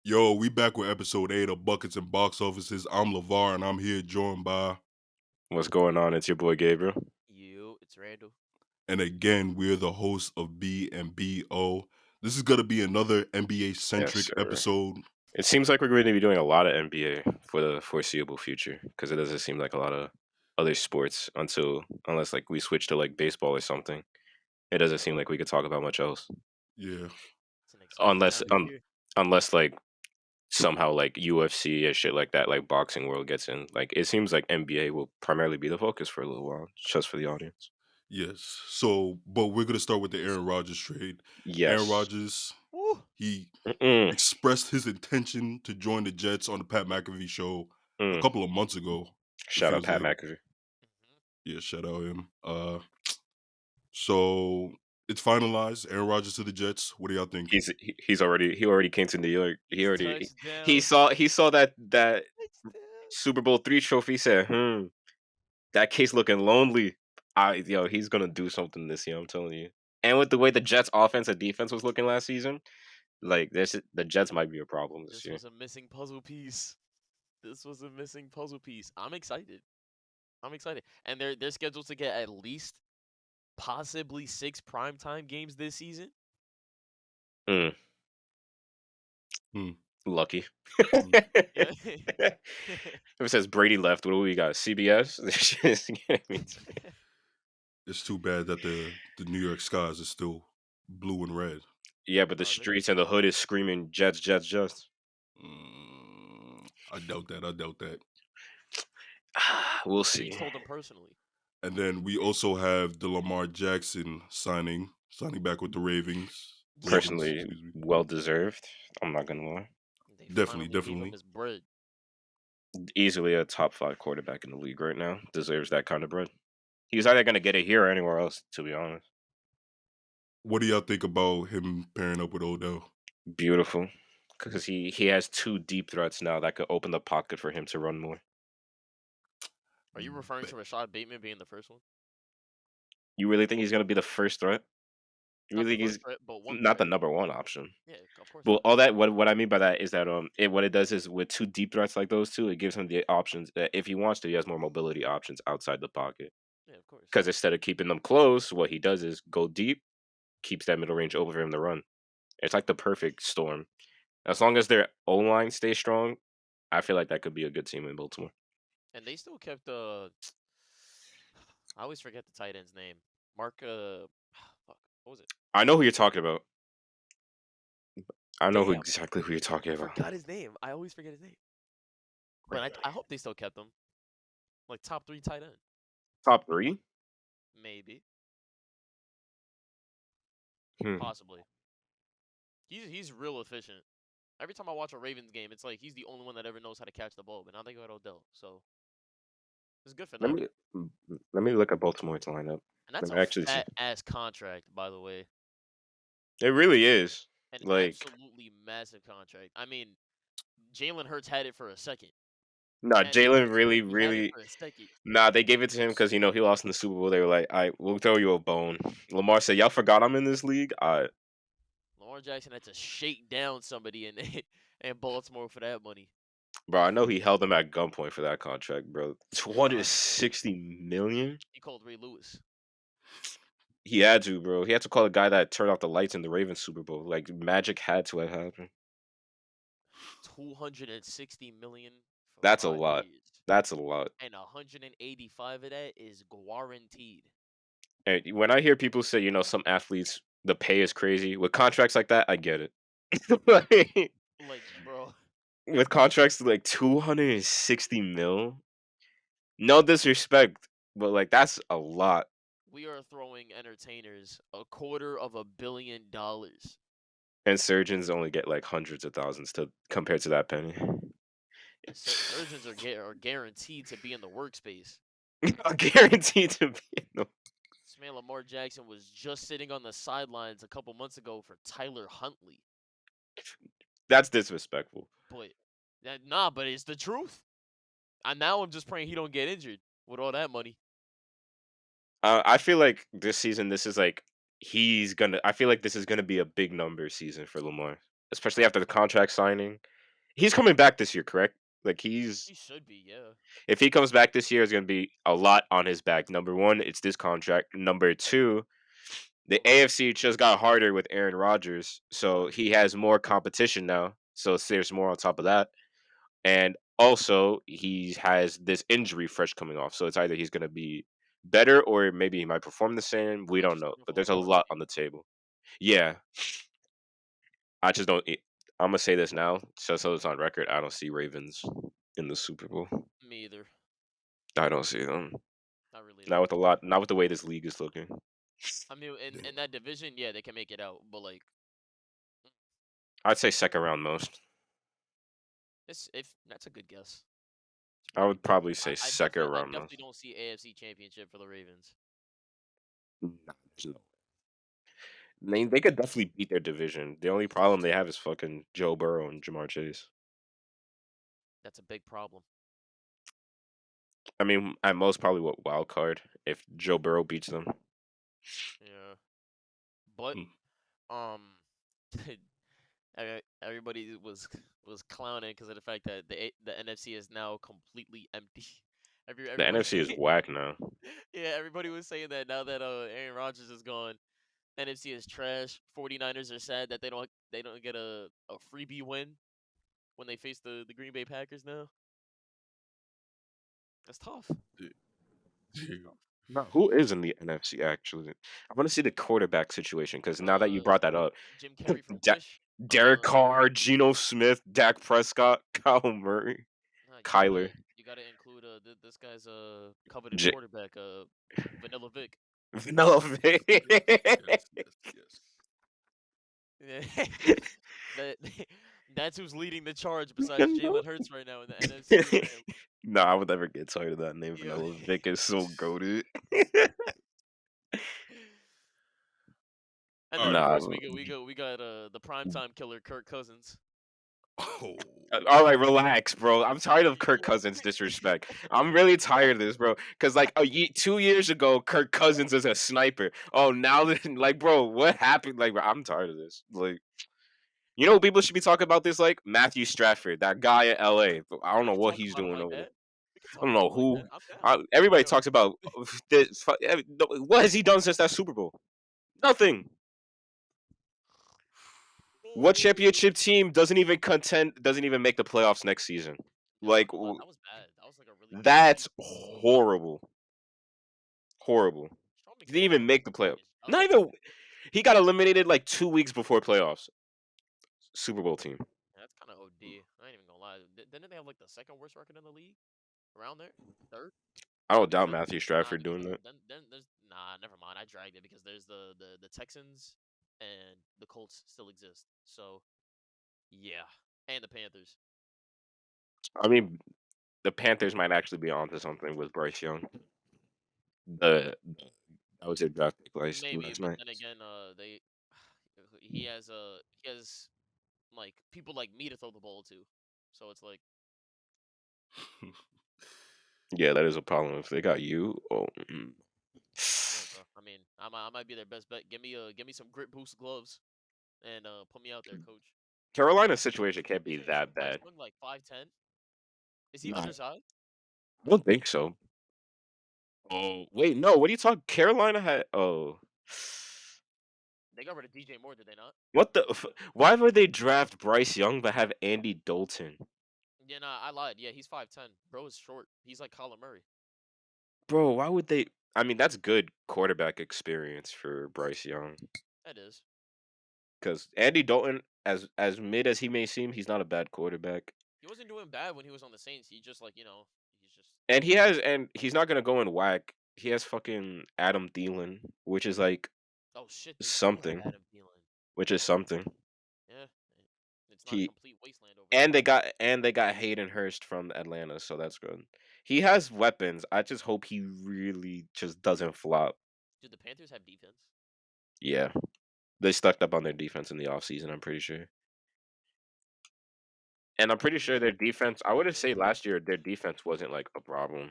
Yo, we back with episode 8 of Buckets and Box Offices. I'm LeVar and I'm here joined by, What's going on? It's your boy Gabriel. You, it's Randall. and again, we're the hosts of B and BO. This is gonna be another NBA Yes, centric sir. episode. It seems like we're going to be doing a lot of NBA for the foreseeable future because it doesn't seem like a lot of other sports unless like we switch to like baseball or something. It doesn't seem like we could talk about much else Yeah. It's an exciting unless time of year. unless like somehow like UFC and shit like that, like boxing world gets in. Like it seems like NBA will primarily be the focus for a little while, just for the audience. Yes. So, but we're gonna start with the Aaron Rodgers trade. Aaron Yes. Rodgers, Woo! he Mm-mm. expressed his intention to join the Jets on the Pat McAfee show a Mm. couple of months ago. It Shout out feels Pat like. McAfee. Mhm. Yeah, shout out him. So it's finalized. Aaron Rodgers to the Jets. What do y'all think? He already came to New York. He Touchdown. saw that Touchdown. Super Bowl III trophy. He said, that case looking lonely. He's gonna do something this year. I'm telling you. And with the way the Jets' offense and defense was looking last season, like the Jets might be a problem this This year. was a missing puzzle piece. This was a missing puzzle piece. I'm excited. I'm excited. And they're scheduled to get at least possibly 6 primetime games this season. Mm, Hmm. lucky. Hmm. Yeah. If it says Brady left, what do we got? CBS. It's too bad that the New York skies is still blue and red. Yeah, but the Are they? streets and the hood is screaming Jets, Jets, Jets. I doubt that. I doubt that. We'll He see. told them personally. And then we also have the Lamar Jackson signing back with the Ravens. Personally, Excuse me. well deserved. I'm not gonna lie. They Definitely, finally gave him definitely. his bread. Easily a top 5 quarterback in the league right now. Deserves that kind of bread. He's either gonna get it here or anywhere else, to be honest. What do y'all think about him pairing up with Odell? Beautiful. Because he has 2 deep threats now that could open the pocket for him to run more. Are you referring Ba- to Rashad Bateman being the first one? You really think he's gonna be the first threat? You Not really the think first he's threat, but one not the threat. number 1 option? Yeah, of course Well, not. all that what I mean by that is that what it does is with 2 deep threats like those 2, it gives him the options that if he wants to, he has more mobility options outside the pocket. Yeah, of course. Because instead of keeping them close, what he does is go deep, keeps that middle range open for him to run. It's like the perfect storm. As long as their O line stays strong, I feel like that could be a good team in Baltimore. And they still kept I always forget the tight end's name. Mark fuck. What was it? I know who you're talking about. I know who Damn. exactly who you're talking I about. forgot his name. I always forget his name. But I hope they still kept him. Like top 3 tight end. Top 3? Maybe. Hmm. Possibly. He's real efficient. Every time I watch a Ravens game, it's like he's the only one that ever knows how to catch the ball. But now they got Odell, so it's good for Let them. me let me look at Baltimore's lineup. And that's Let a me actually see. fat ass contract, by the way. It really is. An Like, absolutely massive contract. I mean, Jalen Hurts had it for a second. nah, And then Jalen really, he had it really. for a second. Nah, they gave it to him because he lost in the Super Bowl. They were like, "All right, we'll throw you a bone." Lamar said, "Y'all forgot I'm in this league." Lamar Jackson had to shake down somebody in Baltimore for that money. Bro, I know he held them at gunpoint for that contract, bro. Nah, he did. 260 million. He called Ray Lewis. He had to, bro. He had to call a guy that turned off the lights in the Ravens Super Bowl. Like magic had to have happened. 260 million for That's a 5 lot. years. That's a lot. And 185 of that is guaranteed. And when I hear people say, some athletes the pay is crazy with contracts like that, I get it. Like, Like, bro, with contracts like 260 mil, no disrespect, but like that's a lot. we are throwing entertainers $250 million. And surgeons only get like hundreds of thousands to compared to that penny. Surgeons are guaranteed to be in the workspace. Guaranteed to be in the. This man Lamar Jackson was just sitting on the sidelines a couple months ago for Tyler Huntley. That's disrespectful. But but it's the truth. And now I'm just praying he don't get injured with all that money. I feel like this season, this is like he's gonna. I feel like this is gonna be a big number season for Lamar, especially after the contract signing. He's coming back this year, correct? Like He should be, yeah. if he comes back this year, it's gonna be a lot on his back. Number one, it's this contract. Number two, the AFC just got harder with Aaron Rodgers, so he has more competition now. So there's more on top of that, and also he has this injury fresh coming off. So it's either he's gonna be better or maybe he might perform the same. We Might don't just know, but perform there's a better. lot on the table. Yeah, I just don't. I'm gonna say this now, just so it's on record. I don't see Ravens in the Super Bowl. Me either. I don't see them. I really Not don't. with a lot. Not with the way this league is looking. I mean, in that division, yeah, they can make it out, but like, I'd say second round most. it's if that's a good guess. I would probably say I second definitely, I round definitely most. don't see AFC Championship for the Ravens. Nah, there's no way. They could definitely beat their division. The only problem they have is fucking Joe Burrow and Jamar Chase. That's a big problem. I mean, at most probably what wild card if Joe Burrow beats them. Yeah, but everybody was clowning because of the fact that the NFC is now completely empty. The Everybody, NFC is whack now. yeah, everybody was saying that now that Aaron Rodgers is gone, NFC is trash. 49ers are sad that they don't get a freebie win when they face the Green Bay Packers now. That's tough. No, who is in the NFC actually? I want to see the quarterback situation because now that you brought that up, Jim Carrey from Da- Wish. Derek Carr, Geno Smith, Dak Prescott, Kyle Murray, Kyler. You gotta include this guy's coveted J- quarterback, Vanilla Vick. Vanilla Vick. Yes. Yeah. that that's who's leading the charge besides Jalen Hurts right now in the NFC. No, I would never get tired of that name. Yeah. Vanilla Vick is so goated. And then Nah, of course we got the primetime killer Kirk Cousins. Oh. all right, relax, bro. I'm tired of Kirk Cousins disrespect. I'm really tired of this, bro. Because like 2 years ago, Kirk Cousins is a sniper. Oh, now like, bro, what happened? Like, bro, I'm tired of this. Like, you know, people should be talking about this. Like Matthew Stratford, that guy in LA. I don't know We can what talk he's about him doing like over there. that. We can I talk don't about know him like who. that. I'm down. Everybody Yo, talks about this. What has he done since that Super Bowl? Nothing. What championship team doesn't even make the playoffs next season? Like, that was bad. That was like a really bad that's season. horrible. Horrible. Sean He didn't McVay even was make the playoffs. garbage. That was Not like even. He got eliminated like 2 weeks before playoffs. Super Bowl team. that's kind of OD. I ain't even gonna lie. Didn't they have like the second worst record in the league? Around there, third. I don't doubt Fifth? Matthew Nah, Stratford because doing that. then there's never mind. I dragged it because there's the Texans and the Colts still exist. So yeah, and the Panthers. I mean, the Panthers might actually be onto something with Bryce Young. That was their draft pick last Maybe, but night. then again, he has like people like me to throw the ball to, so it's like Yeah, that is a problem. If they got you, yeah, bro. I mean, I might be their best bet. Give me some grip boost gloves and put me out there, coach. Carolina's situation can't be Isn't that Bryce bad. Young like 5'10"? Is he Nah, undersized? I don't think so. Oh wait, no. What are you talking? Carolina had. Oh, They got rid of DJ Moore, did they not? what the? Why would they draft Bryce Young but have Andy Dalton? Yeah, nah, I lied. Yeah, he's 5'10". Bro is short. He's like Kyler Murray. Bro, why would they? I mean, that's good quarterback experience for Bryce Young. That is. Because Andy Dalton, as mid as he may seem, he's not a bad quarterback. He wasn't doing bad when he was on the Saints. He just like he's just. And he's not gonna go in whack. He has fucking Adam Thielen, which is like Oh shit, they do have something. Adam Thielen. Which is something. Yeah, it's not a He complete wasteland over there. and they got Hayden Hurst from Atlanta, so that's good. He has weapons. I just hope he really just doesn't flop. Do the Panthers have defense? Yeah. They stuck up on their defense in the offseason, I'm pretty sure. And I'm pretty sure their defense, I wouldn't say last year their defense wasn't like a problem.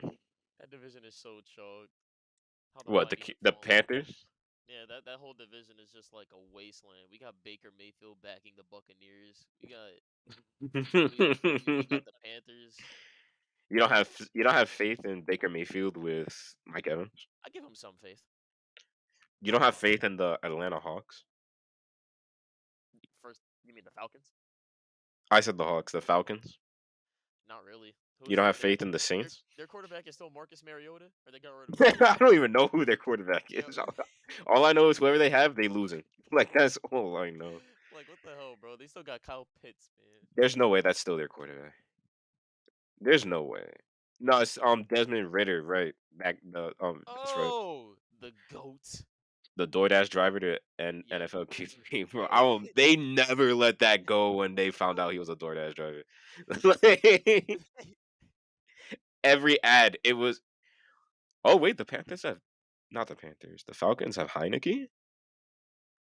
That division is so choked. How the What, mighty have the fallen. Panthers? Yeah, that whole division is just like a wasteland. We got Baker Mayfield backing the Buccaneers. We got the Panthers. You don't have faith in Baker Mayfield with Mike Evans. I give him some faith. You don't have faith in the Atlanta Hawks. First, you mean the Falcons? I said the Hawks, the Falcons. Not really. You don't have faith in the Saints. Their quarterback is still Marcus Mariota, or they got rid of him? I don't even know who their quarterback Yeah. is. All I know is whoever they have, they losing. Like that's all I know. Like what the hell, bro? They still got Kyle Pitts, man. There's no way that's still their quarterback. There's no way. No, it's Desmond Ritter, right? Back that's right. Oh, the goat. The DoorDash driver to Yeah. NFL QB, bro. They never let that go when they found out he was a DoorDash driver. Like, every ad, it was. Oh wait, the Panthers have not the Panthers. The Falcons have Heineke.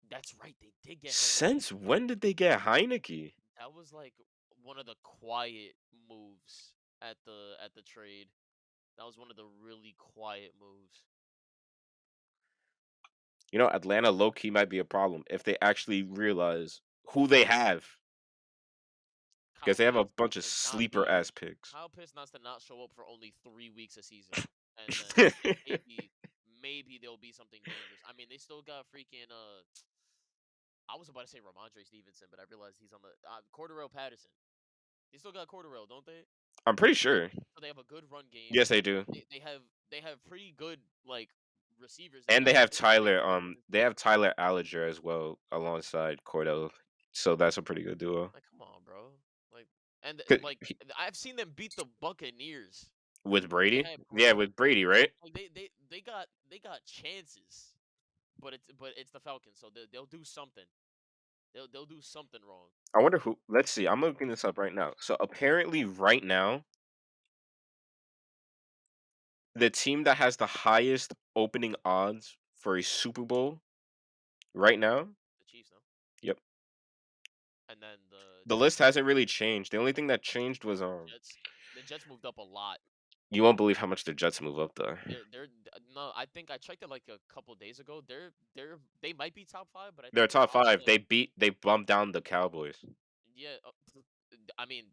That's right. They did get Heineke. Since when did they get Heineke? That was like one of the quiet moves at the trade. That was one of the really quiet moves. You know, Atlanta low key might be a problem if they actually realize who they have. Because they have a bunch of sleeper ass picks. Kyle Pitts not to not show up for only 3 weeks a season, and then maybe there'll be something dangerous. I mean, they still got freaking I was about to say Ramondre Stevenson, but I realized he's on the Cordarrelle Patterson. They still got Cordarrelle, don't they? I'm pretty sure. So they have a good run game. Yes, they do. They have pretty good like receivers. And they have Tyler. They have Tyler Allinger as well alongside Cordell. So that's a pretty good duo. Like, come on, bro. Like, I've seen them beat the Buccaneers with Brady. Yeah, with Brady, right? Like they got chances, but it's the Falcons, so they'll do something. They'll do something wrong. I wonder who. Let's see. I'm looking this up right now. So apparently, right now, the team that has the highest opening odds for a Super Bowl right now, the Chiefs, no? Yep. And then the list hasn't really changed. The only thing that changed was Jets. The Jets moved up a lot. You won't believe how much the Jets move up though. They're no, I think I checked it like a couple days ago. They might be top 5, but I think they're top 5. They bumped down the Cowboys. Yeah, I mean,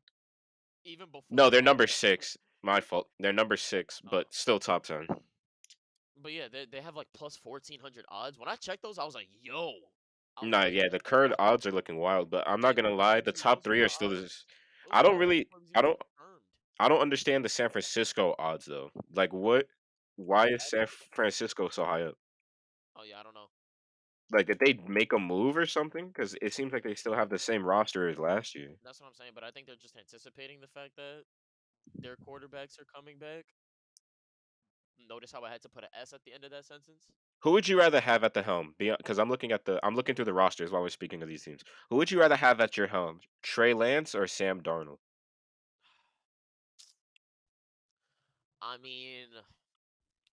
even before. No, they're number 6. My fault. They're number 6, but still top 10. But yeah, they have like plus 1,400 odds. When I checked those, I was like, yo. Nah, yeah, the current odds are looking wild, but I'm not gonna lie, the top 3 are still this. I don't understand the San Francisco odds though. Like why is San Francisco so high up? Oh yeah, I don't know. Like, did they make a move or something? Because it seems like they still have the same roster as last year. That's what I'm saying, but I think they're just anticipating the fact that their quarterbacks are coming back. Notice how I had to put an S at the end of that sentence? Who would you rather have at the helm? Because I'm looking through the rosters while we're speaking of these teams. Who would you rather have at your helm? Trey Lance or Sam Darnold? I mean,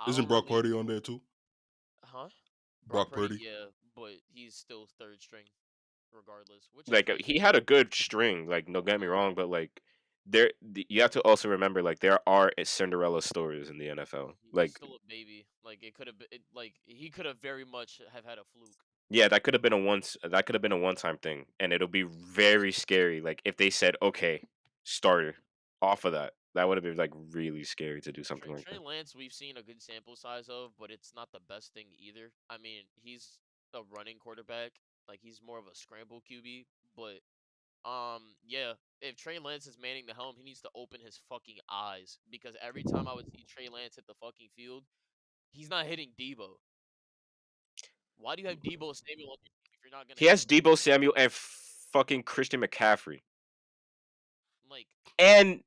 isn't Brock Purdy on there too? Huh? Brock Purdy. Yeah, but he's still third string, regardless. Which like he had a good string. Like, don't get me wrong, but like you have to also remember, like, there are Cinderella stories in the NFL. Like, he's still a baby. Like it could have been. Like he could have very much have had a fluke. Yeah, that could have been a one-time thing, and it'll be very scary. Like if they said, "Okay, starter," off of that, that would have been like really scary to do something like Trey that. Lance, we've seen a good sample size of, but it's not the best thing either. I mean, he's a running quarterback. Like he's more of a scramble QB, but yeah, if Trey Lance is manning the helm, he needs to open his fucking eyes because every time I would see Trey Lance hit the fucking field, he's not hitting Debo. Why do you have Debo Samuel on your team if you're not gonna? He has Debo Samuel and fucking Christian McCaffrey, like, and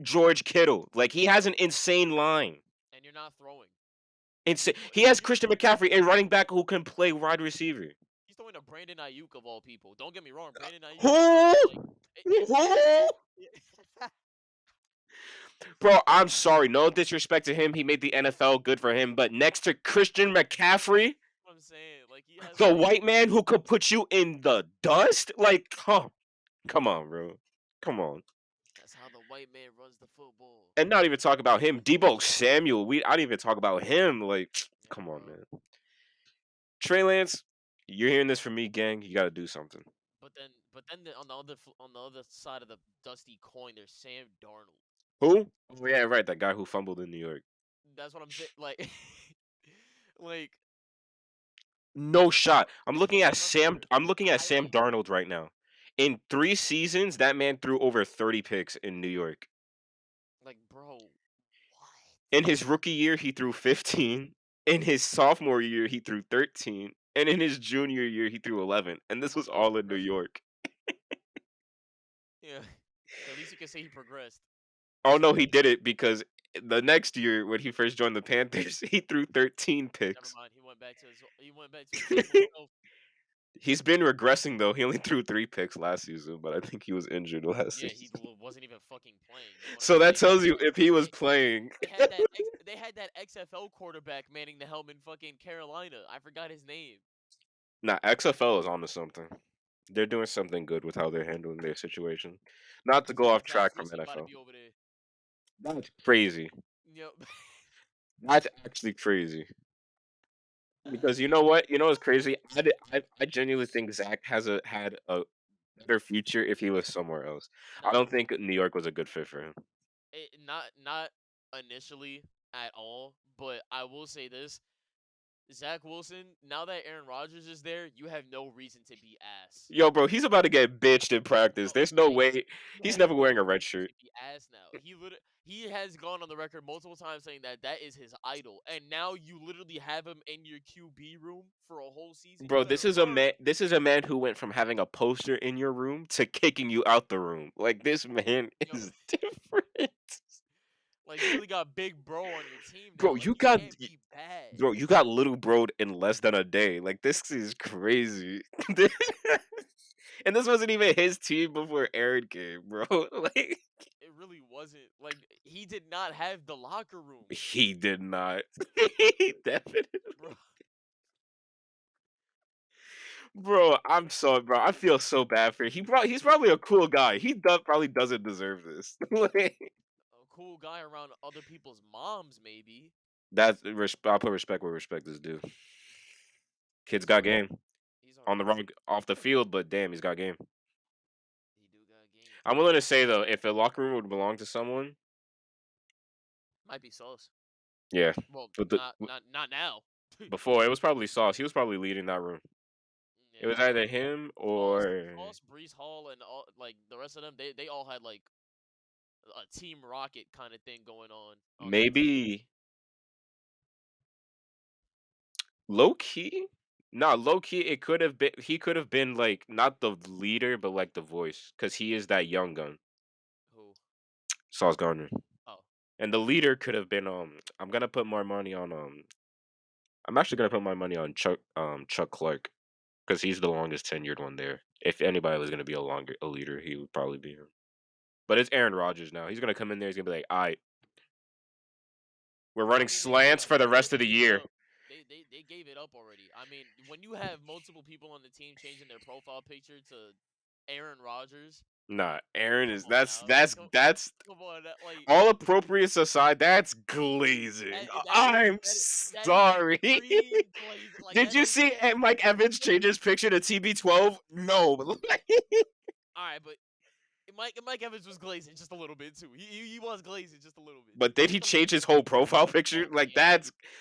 George Kittle. Like, he has an insane line. And you're not throwing. He has Christian McCaffrey, a running back who can play wide receiver. He's throwing to Brandon Ayuk of all people. Don't get me wrong, Brandon Ayuk. Bro, I'm sorry. No disrespect to him. He made the NFL, good for him. But next to Christian McCaffrey, I'm saying, like, he has the white man who could put you in the dust, like, come on, bro. Come on. That's how the white man runs the football. And not even talk about him. Debo Samuel. I didn't even talk about him. Like, come on, man. Trey Lance, you're hearing this from me, gang. You got to do something. On the other side of the dusty coin, there's Sam Darnold. Who? Oh yeah, right. That guy who fumbled in New York. That's what I'm saying. Like, like No shot. I'm looking at Sam. remember I'm looking at Sam highlight. Darnold right now. In 3 seasons, that man threw over 30 picks in New York. Like, bro, what? In his rookie year, he threw 15. In his sophomore year, he threw 13. And in his junior year, he threw 11. And this was all in New York. Yeah. At least you can say he progressed. Oh no, he did it because the next year when he first joined the Panthers, he threw 13 Never picks. mind. He went back to his normal self. He's been regressing though. He only threw 3 picks last season, but I think he was injured last Yeah, season. he wasn't even fucking playing. You know what I'm So that saying? tells you if he was playing. They had that XFL quarterback manning the helm in fucking Carolina. I forgot his name. Nah, XFL is onto something. They're doing something good with how they're handling their situation. Not to go off Zach track from Wilson about to NFL. be over there. That's crazy. Yep. That's actually crazy. Because you know what? You know what's crazy? I genuinely think Zach had a better future if he was somewhere else. I Nah, don't think New York was a good fit for him. not initially at all. But I will say this: Zach Wilson. Now that Aaron Rodgers is there, you have no reason to be ass. Yo, bro, he's about to get bitched in practice. There's no way You he's have never wearing no a red reason shirt. to be ass now. He has gone on the record multiple times saying that is his idol, and now you literally have him in your QB room for a whole season. Bro, You this better is a earn man. it. This is a man who went from having a poster in your room to kicking you out the room. Like this man Yo, is different. like you really got big bro on your team Bro, now. Like you you got can't be bad. bro, you got little bro in less than a day. Like this is crazy. And this wasn't even his team before Aaron came, bro. Like It really wasn't. Like he did not have the locker room, he did not. He definitely. bro. Bro, I'm sorry, bro. I feel so bad for him. He's probably a cool guy. He probably doesn't deserve this. Like, A cool guy around other people's moms, maybe. I'll put respect where respect is due. Kid's He's got already. game He's on the already. wrong off the field, but damn, he's got game. He do got game. I'm willing to say though, if the locker room would belong to someone, Might be Sauce. yeah. Well, But not now. before it was probably Sauce. He was probably leading that room. It Yeah, was either him or Sauce, Brees Hall, and all like the rest of them. They all had like a Team Rocket kind of thing going on that team. maybe low key. Nah, low key. It could have been. He could have been like not the leader, but like the voice, because he is that young gun, Who? Sauce Gardner. Oh, And the leader could have been. I'm gonna put more money on. I'm actually gonna put my money on Chuck Clark, because he's the longest tenured one there. If anybody was gonna be a leader, he would probably be him. But it's Aaron Rodgers now. He's gonna come in there. He's gonna be like, "All right, we're running I mean slants for the they rest of already the gave it year." up. They gave it up already. I mean, when you have multiple people on the team changing their profile picture to Aaron Rodgers, Nah, Aaron come is on now, that's come on, like all appropriateness aside. That's glazing. I'm that is sorry. extreme glaze. Like Did that you is see Mike Evans change his picture to TB12? No. all right, but Mike Evans was glazing just a little bit too. He was glazing just a little bit. But did he change his whole profile picture? Like Yeah.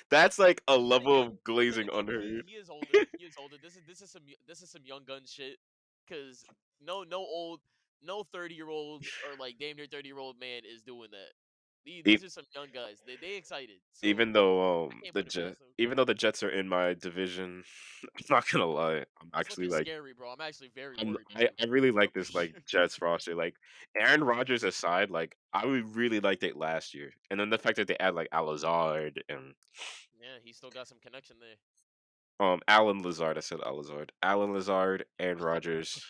that's like a But level again, of glazing again, under. he is older. He is older. This is some young gun shit. Cause no 30-year-old or like damn near 30-year-old man is doing that. These are some young guys. They excited. So Even though I can't put it past them. even though the Jets are in my division, I'm not gonna lie. I'm It's actually looking like scary, bro. I'm actually very I'm worried for you. I really like this like Jets roster. Like Aaron Rodgers aside, like I would really liked it last year. And then the fact that they add like Alazard and Yeah, he still got some connection there. Alan Lazard, I said Alazard. Alan Lazard and Rodgers.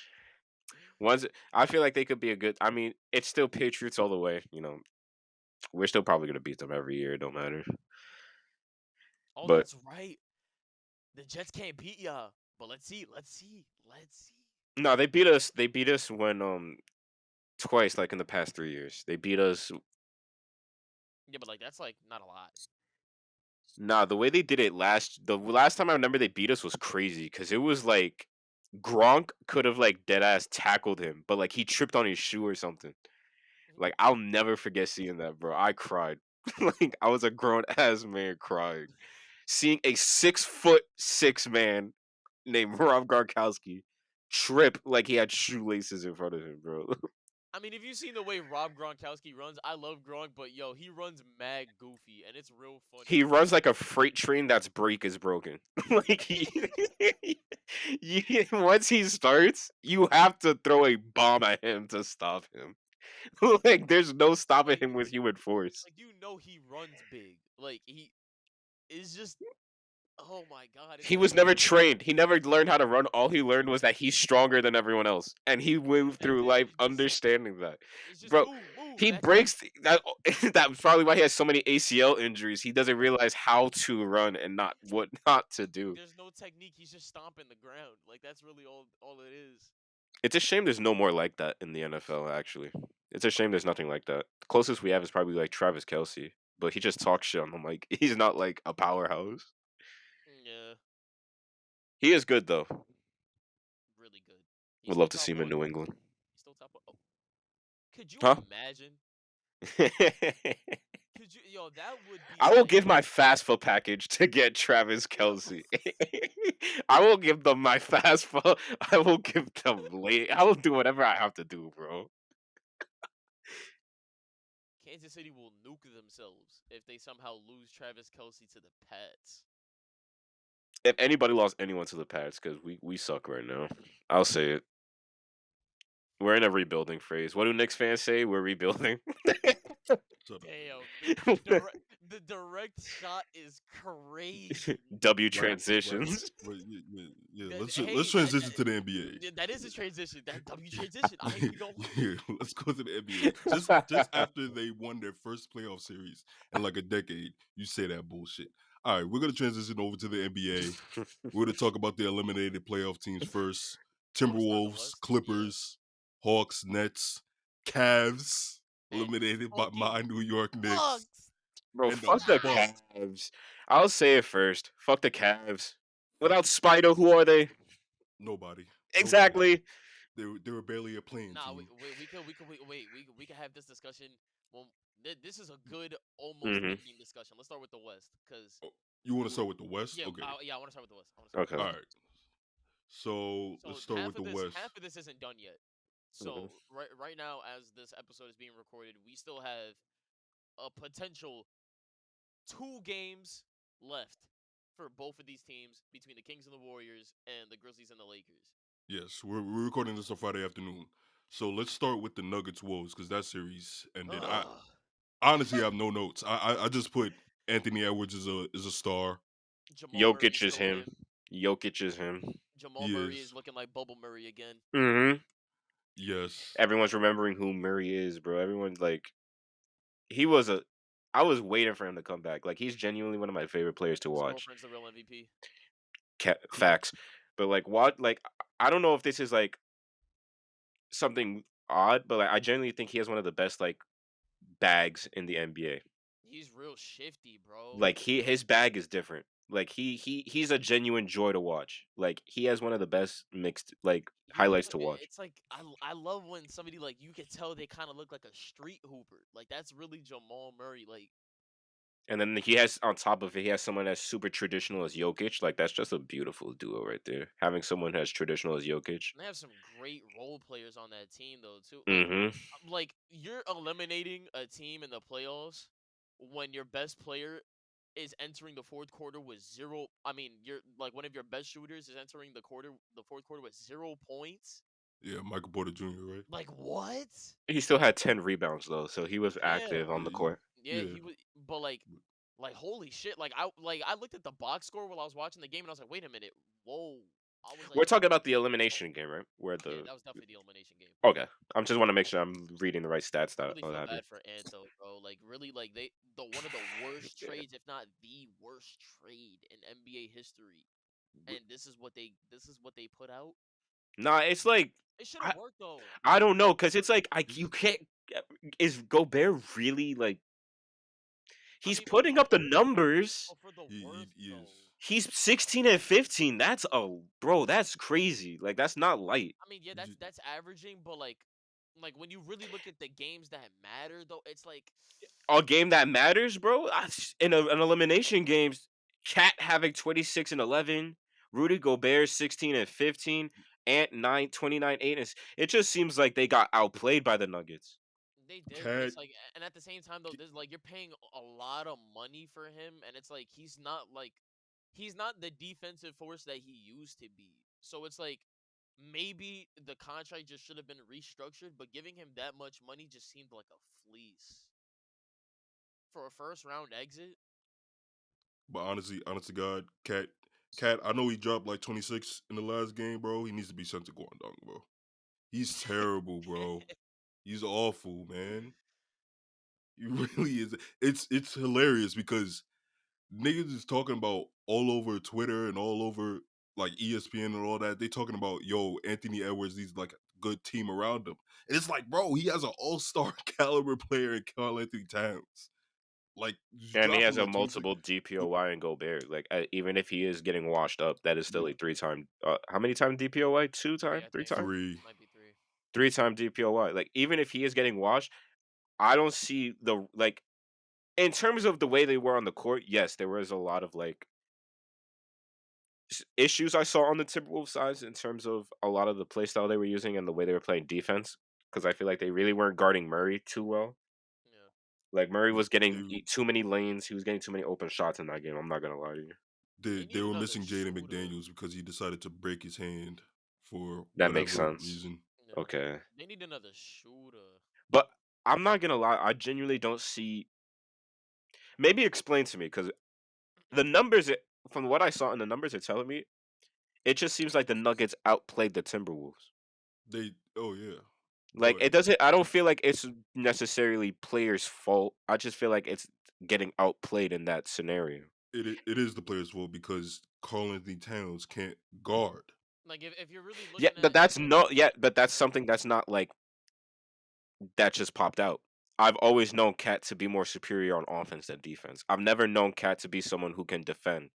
One's I feel like they could be a good I mean, it's still Patriots all the way, you know. We're still probably gonna beat them every year, it don't matter. Oh, But that's right. The Jets can't beat y'all. But let's see. no, they beat us. They beat us when twice, like in the past 3 years. They beat us. Yeah, but like that's like not a lot. Nah, the way they did it the last time I remember they beat us was crazy because it was like Gronk could have like dead ass tackled him, but like he tripped on his shoe or something. Like I'll never forget seeing that, bro. I cried. Like I was a grown ass man crying. Seeing a 6'6" man named Rob Gronkowski trip like he had shoelaces in front of him, bro. I mean, if you've seen the way Rob Gronkowski runs, I love Gronk, but yo, he runs mad goofy, and it's real funny. He runs like a freight train that's brake is broken. Like once he starts, you have to throw a bomb at him to stop him. Like there's no stopping him with human force. Like he runs big. Like he is just. Oh my god! It's He like was never trained. He never learned how to run. All he learned was that he's stronger than everyone else, and he moved and through then life it's understanding that. just Bro, move, move. he That's it. breaks that. That's probably why he has so many ACL injuries. He doesn't realize how to run and not what not to do. There's no technique. He's just stomping the ground. Like that's really all it is. It's a shame there's no more like that in the NFL. Actually, it's a shame there's nothing like that. The closest we have is probably like Travis Kelce, but he just talks shit on the mic. He's not like a powerhouse. Yeah, He is good though. really good. Would love to see him in New England. He's still top one. Oh. Could you Huh? imagine? Could you? Yo, that would be. I will give my FAFSA package to get Travis Kelce. I will give them my FAFSA. I will give them late. I will do whatever I have to do, bro. Kansas City will nuke themselves if they somehow lose Travis Kelce to the Pats. If anybody lost anyone to the Pats, because we suck right now. I'll say it. We're in a rebuilding phase. What do Knicks fans say? We're rebuilding. Damn, the direct shot is crazy. W transitions. Right. Yeah. Let's transition to the NBA. That is a transition. That W transition. I ain't even gonna Yeah, let's go to the NBA. Just after they won their first playoff series in like a decade, you say that bullshit. All right, we're gonna transition over to the NBA. We're gonna talk about the eliminated playoff teams first: Timberwolves, Clippers, Hawks, Nets, Cavs, eliminated by my New York Knicks. Bucks. Bro, fuck the Cavs. I'll say it first. Fuck the Cavs. Without Spider, who are they? Nobody. Exactly. They were barely a playing Nah, team. we can have this discussion. Well, this is a good almost ending discussion. Let's start with the West, cause you want to start with the West? Yeah, okay. I want to start with the West. Okay. All right. So let's start with the West. Half of this isn't done yet. So right now, as this episode is being recorded, we still have a potential 2 games left for both of these teams between the Kings and the Warriors and the Grizzlies and the Lakers. Yes, we're recording this on Friday afternoon. So let's start with the Nuggets Wolves because that series ended. I honestly have no notes. I just put Anthony Edwards is a star. Jokic is him. Jokic is him. Jamal Murray is looking like Bubble Murray again. Mm-hmm. Yes. Everyone's remembering who Murray is, bro. Everyone's like, I was waiting for him to come back. Like, he's genuinely one of my favorite players to watch. His girlfriend's the real MVP. Facts. But like, I don't know if this is like something odd, but like, I genuinely think he has one of the best like bags in the NBA. He's real shifty, bro. Like his bag is different. Like he's a genuine joy to watch. Like he has one of the best mixed like highlights to watch. It's like I love when somebody like you can tell they kind of look like a street hooper. Like that's really Jamal Murray. Like, and then he has on top of it, he has someone that's super traditional as Jokic. Like that's just a beautiful duo right there. Having someone as traditional as Jokic. And they have some great role players on that team though too. Like, you're eliminating a team in the playoffs when your best player is entering the fourth quarter with 0. I mean, you're like one of your best shooters is entering the fourth quarter with 0 points. Yeah, Michael Porter Jr., right? Like what? He still had 10 rebounds though, so he was active on the court. Yeah, he was. But like holy shit! Like I looked at the box score while I was watching the game, and I was like, wait a minute, whoa. I was like, we're talking about the elimination game, right? Where the that was definitely the elimination game. Okay, I just want to make sure I'm reading the right stats. I really feel bad for Anto, bro. Like really, like one of the worst trades, if not the worst trade in NBA history. And this is what they put out. Nah, it's like it should have worked though. I don't know, cause it's like you can't. Is Gobert really like? He's mean, putting up the numbers. for the He, worth he though. is. He's 16 and 15. That's bro. That's crazy. Like that's not light. I mean, yeah, J- that's averaging, but like when you really look at the games that matter though, it's like A game that matters, bro. An elimination games, Cat having 26 and 11, Rudy Gobert 16 and 15, Ant 29 8. It just seems like they got outplayed by the Nuggets. they did, but Cat, it's like, and at the same time though, there's like you're paying a lot of money for him, and it's like he's not the defensive force that he used to be. So it's like maybe the contract just should have been restructured, but giving him that much money just seemed like a fleece for a first round exit. but honest to God, Cat. I know he dropped like 26 in the last game, bro. He needs to be sent to Guangdong, bro. He's terrible, bro. He's awful, man. He really is. It's hilarious because niggas is talking about all over Twitter and all over like ESPN and all that. They talking about Anthony Edwards needs like a good team around him. And it's like, bro, he has an all-star caliber player in Karl Anthony Towns. Like And he dropping has a like 26. multiple DPOY and Gobert. Like even if he is getting washed up, that is still Yeah, a 3-time. How many time DPOY? 2 time, Three, I three think. time, three. Might be three. 3-time DPOY. Like even if he is getting washed, I don't see the like in terms of the way they were on the court. Yes, there was a lot of like issues I saw on the Timberwolves side in terms of a lot of the play style they were using and the way they were playing defense. Because I feel like they really weren't guarding Murray too well. Yeah. Like Murray was getting They, too many lanes. He was getting too many open shots in that game. I'm not gonna lie to you. they, They they need were another missing Jaden shooter. McDaniels because he decided to break his hand for That makes whatever sense. reason. Yeah. Okay, They need another shooter. but I'm not gonna lie. I genuinely don't see. Maybe explain to me because the numbers, from what I saw in the numbers, are telling me it just seems like the Nuggets outplayed the Timberwolves. Oh yeah, Like but it doesn't. I don't feel like it's necessarily players' fault. I just feel like it's getting outplayed in that scenario. it is the player's fault because Karl Anthony Towns can't guard. Like if you're really Yeah, looking but at that's no. Yeah, but that's Huh? something that's not like that just popped out. I've always known Cat to be more superior on offense than defense. I've never known Cat to be someone who can defend.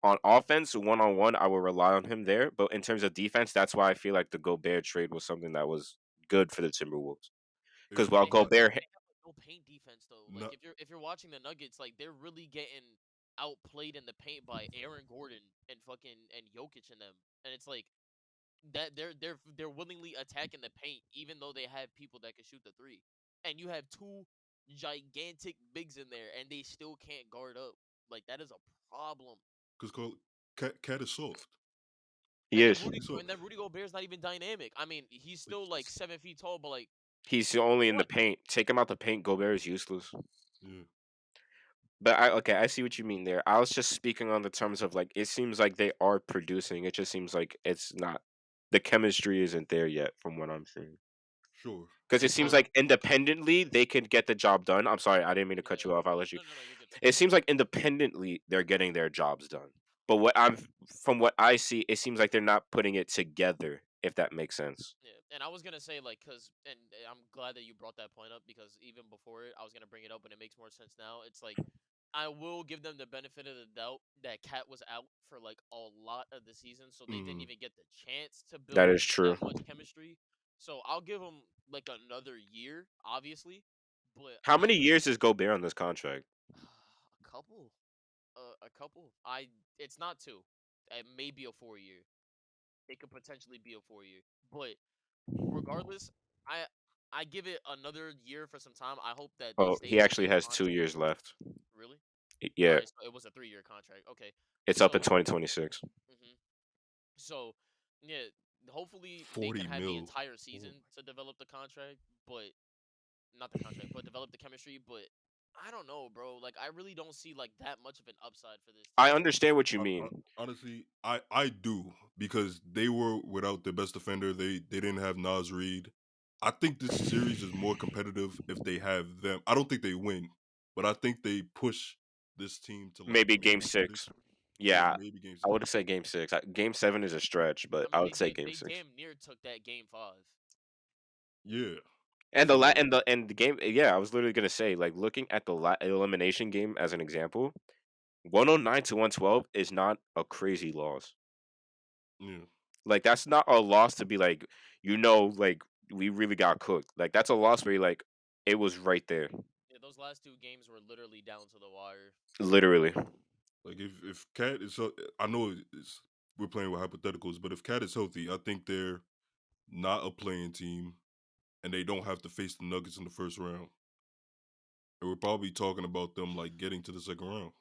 On offense, one on one, I will rely on him there. But in terms of defense, that's why I feel like the Gobert trade was something that was good for the Timberwolves. Because If while they have Gobert, no paint defense though. Like not if you're watching the Nuggets, like they're really getting outplayed in the paint by Aaron Gordon and Jokic and them. And it's like that they're willingly attacking the paint even though they have people that can shoot the three. And you have two gigantic bigs in there and they still can't guard up. Like that is a problem. because Cat is soft. he is. So And then Rudy Gobert's not even dynamic. I mean, he's like, still like 7 feet tall, but like He's only in the what? paint. Take him out the paint. Gobert is useless. yeah, But I see what you mean there. I was just speaking on the terms of like it seems like they are producing. It just seems like it's not the chemistry isn't there yet from what I'm seeing. sure. Because it seems But like independently they could get the job done. I'm sorry, I didn't mean to cut Yeah. you off. I'll let you. No, you're good. It seems like independently they're getting their jobs done. But from what I see, it seems like they're not putting it together. If that makes sense. Yeah, and I was gonna say like, and I'm glad that you brought that point up because even before it, I was gonna bring it up, and it makes more sense now. It's like I will give them the benefit of the doubt that Cat was out for like a lot of the season, so they didn't mm, even get the chance to That build is true. that much chemistry. So I'll give them like another year, obviously, but How many years is Gobert on this contract? a couple, a couple. It's not two, it may be a 4 year. It could potentially be a 4 year, but regardless, I I give it another year for some time. I hope that they Oh, stay he on actually that has 2 contract. years left. Really? All Yeah, right, so it was a 3 year contract. Okay, it's up in so 2026. mhm. So yeah, hopefully they 40 can have the mil. entire Oh season my. to develop the contract, but not the contract, but develop the chemistry. But I don't know, bro. Like I really don't see like that much of an upside for this I team. understand what you I, mean. honestly, I do because they were without their best defender. They didn't have Nas Reed. I think this series is more competitive if they have them. I don't think they win, but I think they push this team to like Maybe maybe game six. 6. Yeah, Yeah, maybe game I six. would say game 6. Game 7 is a stretch, but I I mean, would say game they 6. damn near took that game 5. Yeah, And So the game, yeah, I was literally gonna say, like, looking at the elimination game as an example, 109 to 112 is not a crazy loss. yeah, Like, that's not a loss to be like, like, we really got cooked. Like, that's a loss where you're like, it was right there, Yeah, those last two games were literally down to the wire. literally. like if Cat is, I know we're playing with hypotheticals, but if Cat is healthy, I think they're not a playing team, and they don't have to face the Nuggets in the first round. And we're probably talking about them like getting to the second round.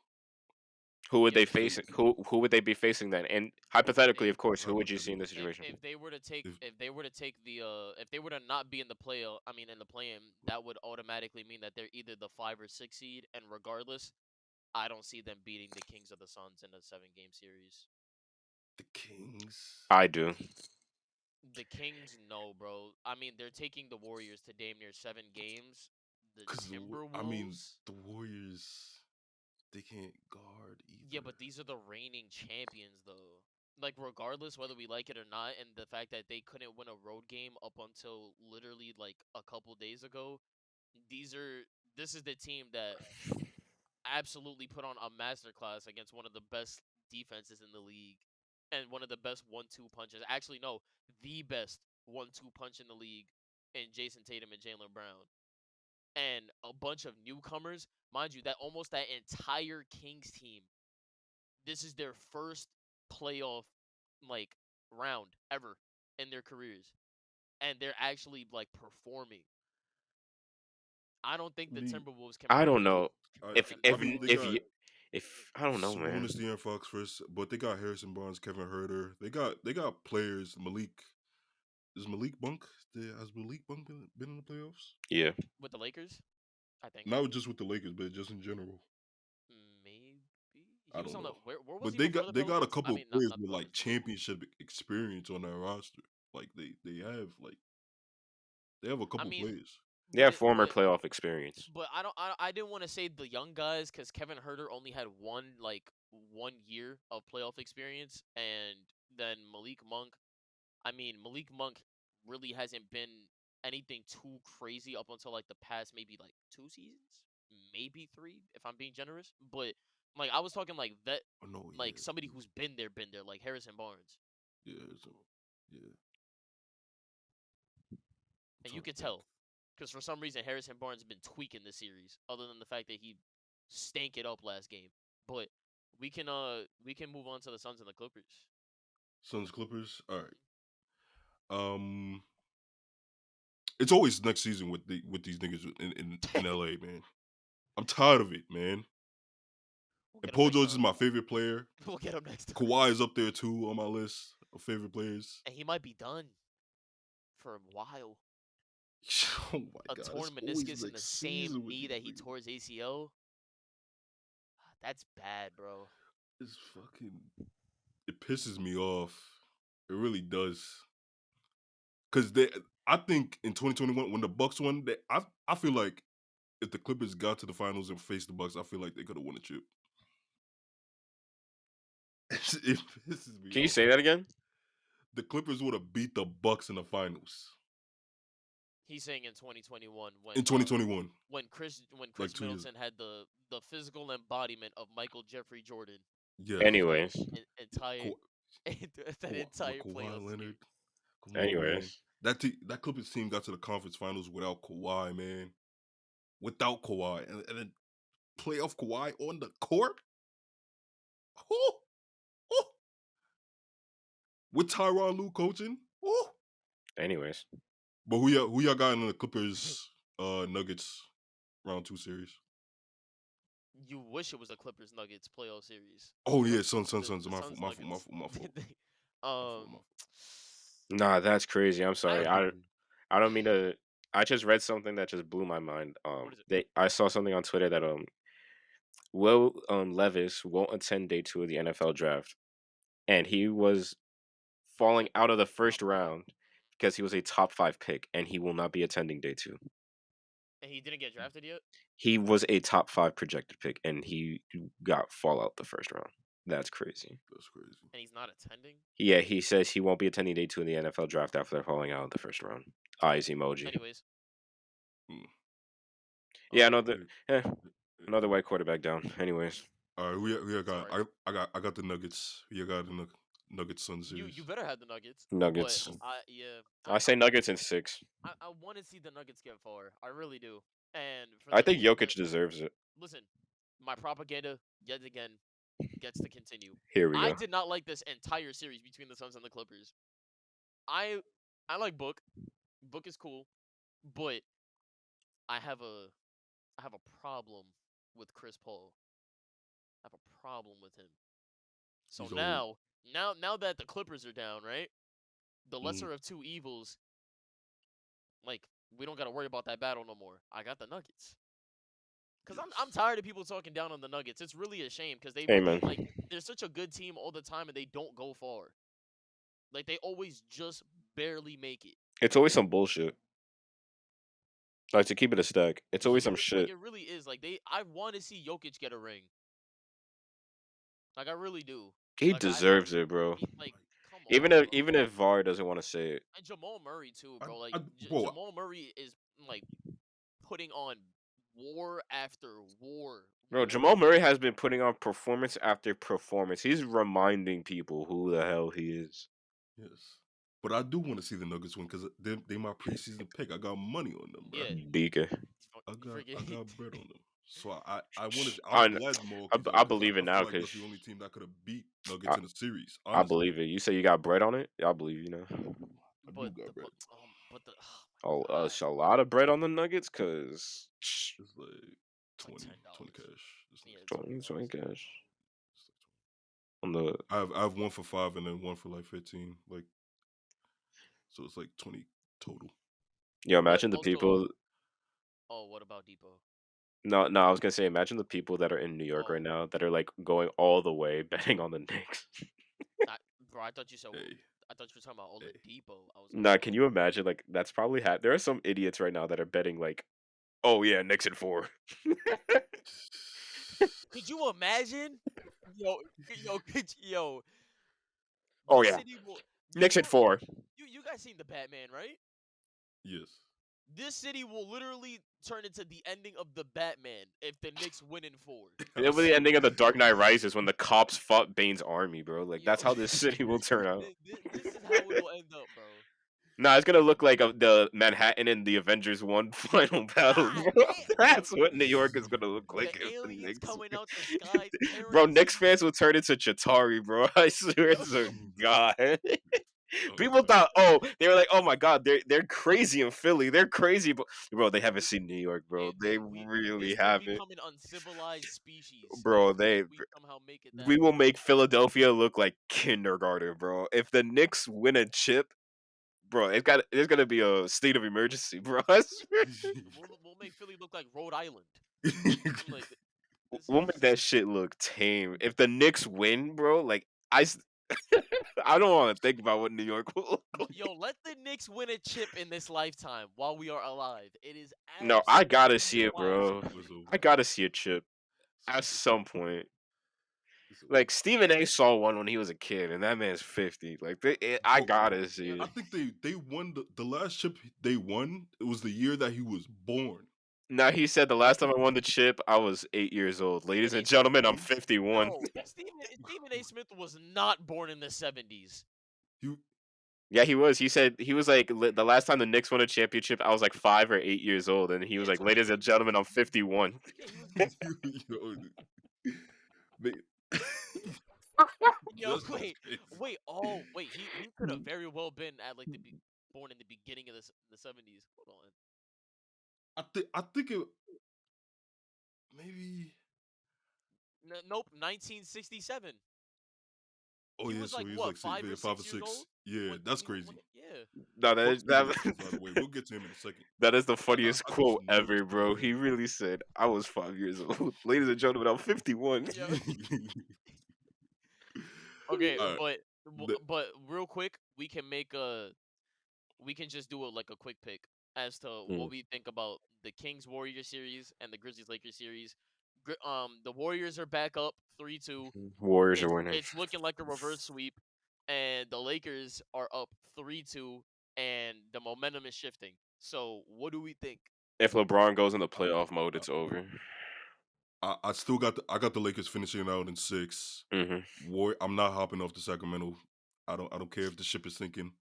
Who would Yeah, they but face? Who would they be facing then? And hypothetically, if of course, who would you see in Hypothetical. this situation? if they were to take If if they were to take the if they were to not be in the play I mean in the play-in, that would automatically mean that they're either the 5 or 6 seed, and regardless, I don't see them beating the Kings of the Suns in a 7-game series. the Kings, I do. The Kings, no, bro. I mean, they're taking the Warriors to damn near 7 games. The because I mean Timberwolves, the Warriors, they can't guard yeah, either. but these are the reigning champions, though. Like, regardless whether we like it or not, and the fact that they couldn't win a road game up until literally like a couple days ago, these are this is the team that absolutely put on a masterclass against one of the best defenses in the league and one of the best 1-2 punches. Actually, no, the best 1-2 punch in the league in Jason Tatum and Jalen Brown. And a bunch of newcomers, mind you, that entire Kings team, this is their first playoff like round ever in their careers, and they're actually like performing. I don't think I the mean, Timberwolves can I bring don't them know I if them I if down. mean they if got you if I don't know, man. Sabonis, De'Aaron Fox first, but they got Harrison Barnes, Kevin Herter. They got players. Malik Monk? Has Malik Monk been in the playoffs? Yeah, With the Lakers, I think Not just with the Lakers, but just in general. maybe he I was don't on the know. where was But he they before got the they got a Pelicans? I couple of mean, players not the with like Pelicans, but championship experience on that roster. Like they have a I couple mean, players. they have but former but playoff experience. but I didn't want to say the young guys because Kevin Herter only had 1 year of playoff experience, and then Malik Monk. I mean, Malik Monk really hasn't been anything too crazy up until like the past maybe like 2 seasons, maybe three if I'm being generous. But like I was talking like vet, Oh no, like yeah, somebody who's been there, like Harrison Barnes, yeah, so, yeah. I'm and you trying to could think. tell because for some reason Harrison Barnes has been tweaking the series, other than the fact that he stank it up last game. But we can move on to the Suns and the Clippers. Suns Clippers. All right. Um, it's always next season with these niggas in LA, man. I'm tired of it, man. We'll And get him Paul next George is time. my favorite player. We'll get him next time. Kawhi is up there too on my list of favorite players. And he might be done for a while. Oh my A god, it's torn always meniscus in the next season same with knee these that he niggas. tore his ACL. That's bad, bro. It's fucking. It pisses me off. It really does. Cause I think in 2021 when the Bucks won, I feel like if the Clippers got to the finals and faced the Bucks, I feel like they could have won a chip. It pisses me Can you off. say that again? The Clippers would have beat the Bucks in the finals He's saying in 2021 in 2021, when like Chris 2 years. Middleton had the physical embodiment of Michael Jeffrey Jordan Yes, for that Anyways, entire Ka- that With entire Kawhi playoff series. Leonard. Come on, man. anyways, That Clippers team got to the conference finals without Kawhi, man. Without Kawhi, and then playoff Kawhi on the court. Whew, whew. With Tyronn Lue coaching. Whew. anyways. But who y'all got in the Clippers Nuggets round 2 series? You wish it was a Clippers Nuggets playoff series. Oh But yeah, Suns. the My fault, Suns my fault, my Nuggets. fault, my fault, my fault, my um fault. Nah, that's crazy. I'm sorry. I I don't mean to. I just read something that just blew my mind. what is it? I saw something on Twitter that Will Levis won't attend day 2 of the NFL draft, and he was falling What? out of the Top first five? round because he was a top 5 pick, and he will not be attending day 2. And he didn't get drafted yet? He was a top 5 projected pick, and he got fall out the first round. That's crazy. That's crazy. And he's not attending? Yeah, he says he won't be attending day 2 in the NFL draft after falling out of the first round. Eyes emoji. Anyways, Mm. Yeah, All right, another white quarterback down. Anyways, all right. We got. Sorry. I got the Nuggets. We got the Nuggets Sun series. You better have the Nuggets, but Nuggets. I I say Nuggets in 6. I want to see the Nuggets get far. I really do. And for I the think for the Jokic deserves it. listen, my propaganda yet again gets to continue. Here we I go. did not like this entire series between the Suns and the Clippers. I like Book. Book is cool, but I have a problem with Chris Paul. I have a problem with him. So He's old. now that the Clippers are down, right? The Mm. lesser of two evils, like we don't got to worry about that battle no more. I got the Nuggets. Cause I'm tired of people talking down on the Nuggets. It's really a shame because they really Amen. they're such a good team all the time and they don't go far. Like they always just barely make it. It's always some bullshit. Like, to keep it a stack, it's always some shit. It really is. Like I want to see Jokic get a ring. Like I really do. He Like deserves it, bro. like come on, bro. Even if VAR doesn't want to say it. And Jamal Murray too, bro. I, bro, Jamal Murray is like putting on war after war. Bro, Jamal Murray has been putting on performance after performance. He's reminding people who the hell he is. yes. But I do want to see the Nuggets win because they my preseason pick. I got money on them, bro. Yeah. DK. I got bread on them. So I'm I glad Jamal. I believe it I now feel like because that's the only team that could have beat Nuggets in the series. I Honestly. believe it. You say you got bread on it? I believe you know. I do got bread. A lot of bread on the Nuggets because It's like 20 cash. It's like 20 cash. On the I have one for 5 and then one for like 15. Like, so it's like 20 total. Yo, imagine the people. Oh, what about Depot? No, I was gonna say, imagine the people that are in New York right now that are like going all the way betting on the Knicks. Bro, I thought you said. Hey. I thought you were talking about Oladipo. I was. Nah, can you imagine? Like, that's probably there are some idiots right now that are betting like, oh yeah, Knicks in 4. Could you imagine? Yo. Oh yeah, Knicks in 4. You guys seen the Batman, right? Yes. This city will literally turn into the ending of the Batman if the Knicks win in 4. It'll be the ending of the Dark Knight Rises when the cops fought Bane's army, bro. Like, that's how this city will turn out. This is how it'll end up, bro. Nah, it's gonna look like the Manhattan in the Avengers 1 final battle, bro. That's what New York is gonna look like. The aliens coming out the sky. Bro, Knicks fans will turn into Chitauri, bro. I swear to God. People thought, they were like, oh my God, they're crazy in Philly. They're crazy, but bro, they haven't seen New York, bro. They really haven't. Become an uncivilized species, bro. we somehow make it. We will make Philadelphia look like kindergarten, bro. If the Knicks win a chip, bro, there's gonna be a state of emergency, bro. We'll make Philly look like Rhode Island. We'll make that shit look tame. If the Knicks win, bro, like I don't want to think about what New York will look like. Yo, let the Knicks win a chip in this lifetime while we are alive. It is no, I gotta see it, bro. I gotta see a chip at some point. Like Stephen A. saw one when he was a kid, and that man's 50. Like I gotta see it. I think they won the last chip they won. It was the year that he was born. Now he said the last time I won the chip, I was 8 years old. Ladies and gentlemen, I'm 51. No, Stephen A. Smith was not born in the 70s. Yeah, he was. He said he was like the last time the Knicks won a championship, I was like 5 or 8 years old, and he was like, "Ladies and gentlemen, I'm 51." Yo, wait. Oh, wait. He could have very well been at like born in the beginning of the 70s. Hold on. I think it maybe. Nope, 1967. Oh he yeah, was so like he what, was like 5 or 6 years old? Yeah, that's crazy. Yeah. No, by the way, we'll get to him in a second. That is the funniest quote ever, bro. He really said, "I was 5 years old." Ladies and gentlemen, I'm 51. Okay, but real quick, we can just do like a quick pick as to what we think about the Kings Warriors series and the Grizzlies Lakers series. The Warriors are back up 3-2. Warriors are winning. It's looking like a reverse sweep, and the Lakers are up 3-2, and the momentum is shifting. So, what do we think? If LeBron goes in the playoff mode, it's over. I still got the Lakers finishing it out in 6. I'm not hopping off the Sacramento. I don't care if the ship is sinking.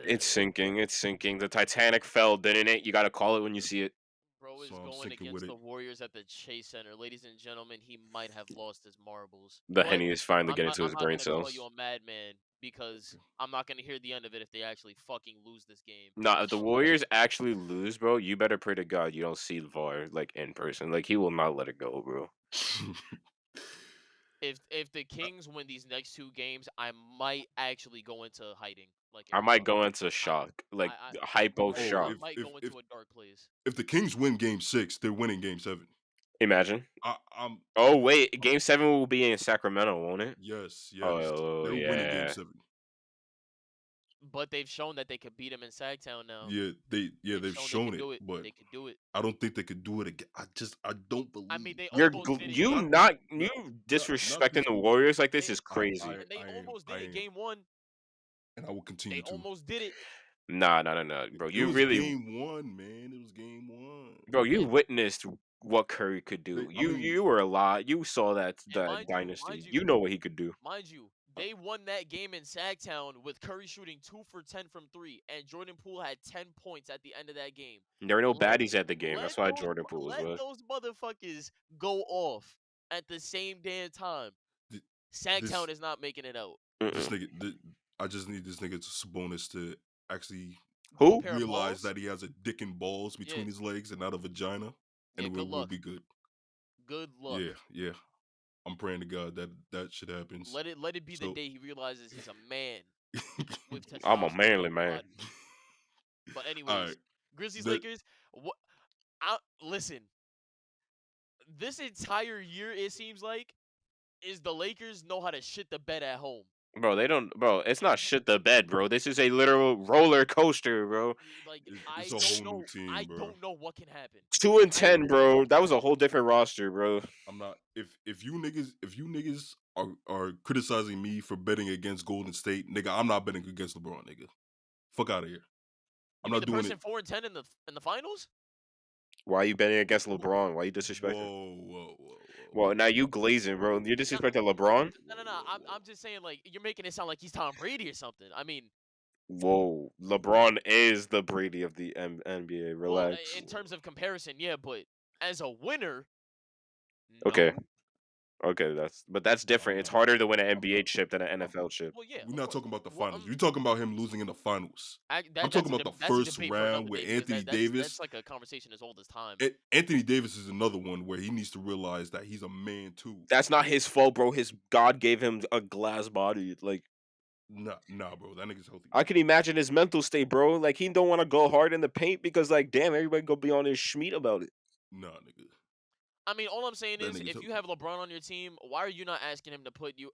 It's sinking. It's sinking. The Titanic fell, didn't it? You got to call it when you see it. Bro is So I'm going sinking against with the it. Warriors at the Chase Center. Ladies and gentlemen, he might have lost his marbles. The But Henny is finally I'm getting not, to I'm his not brain gonna call you cells. a madman because I'm not gonna hear the end of it if they actually fucking lose this game. Nah, if the Warriors actually lose, bro, you better pray to God you don't see VAR like in person. Like he will not let it go, bro. If the Kings win these next 2 games, I might actually go into hiding. Like I might go into shock, like hypo shock. might go into a dark place. If the Kings win Game 6, they're winning Game 7. Imagine. I'm. Oh wait, Game 7 will be in Sacramento, won't it? Yes. Oh They're winning Game yeah. 7. But they've shown that they could beat him in Sagtown now. They've shown it, but they could do it. I don't think they could do it again. I don't believe. I mean, they You're almost did it. you disrespecting the Warriors like this is crazy. And they almost did it Game 1. And I will continue They to. almost did it. Nah, bro. It was Game 1, man. It was Game 1. Bro, you witnessed what Curry could do. You were alive. You saw that dynasty. You know what he could do. Mind you, they won that game in Sagtown with Curry shooting 2 for 10 from 3, and Jordan Poole had 10 points at the end of that game. There were no baddies at the game. That's why Jordan Poole was. Let those motherfuckers go off at the same damn time. Sagtown is not making it out. This nigga, I just need this nigga Sabonis to actually realize that he has a dick and balls between his legs and not a vagina, and we'll be good. Good luck. Yeah. I'm praying to God that shit happens. Let it be the day he realizes he's a man. I'm a manly man. But anyways, Grizzlies Lakers. Listen. This entire year, it seems like, is the Lakers know how to shit the bed at home. Bro, they don't. Bro, it's not shit the bed, bro. This is a literal roller coaster, bro. Like it's a whole new team, bro. I don't know what can happen. 2-10, bro. That was a whole different roster, bro. I'm not. If you niggas are criticizing me for betting against Golden State, nigga, I'm not betting against LeBron, nigga. Fuck out of here. I'm not doing it. 4-10 in the finals. Why are you betting against LeBron? Why are you disrespecting? Whoa. Well, now you glazing, bro. You're disrespecting LeBron? No. I'm just saying, like, you're making it sound like he's Tom Brady or something. I mean, whoa, LeBron is the Brady of the NBA. Relax. Well, in terms of comparison, yeah, but as a winner, no. Okay, that's different. It's harder to win an NBA chip than an NFL chip. Well, yeah, we're not talking about the finals. You're talking about him losing in the finals. I'm talking about the first round with Anthony Davis. That's like a conversation as old as time. Anthony Davis is another one where he needs to realize that he's a man too. That's not his fault, bro. His God gave him a glass body. Like, nah, bro. That nigga's healthy. I can imagine his mental state, bro. Like, he don't want to go hard in the paint because, like, damn, everybody gonna be on his schmeat about it. Nah, nigga. I mean, all I'm saying is, if you have LeBron on your team, why are you not asking him to put you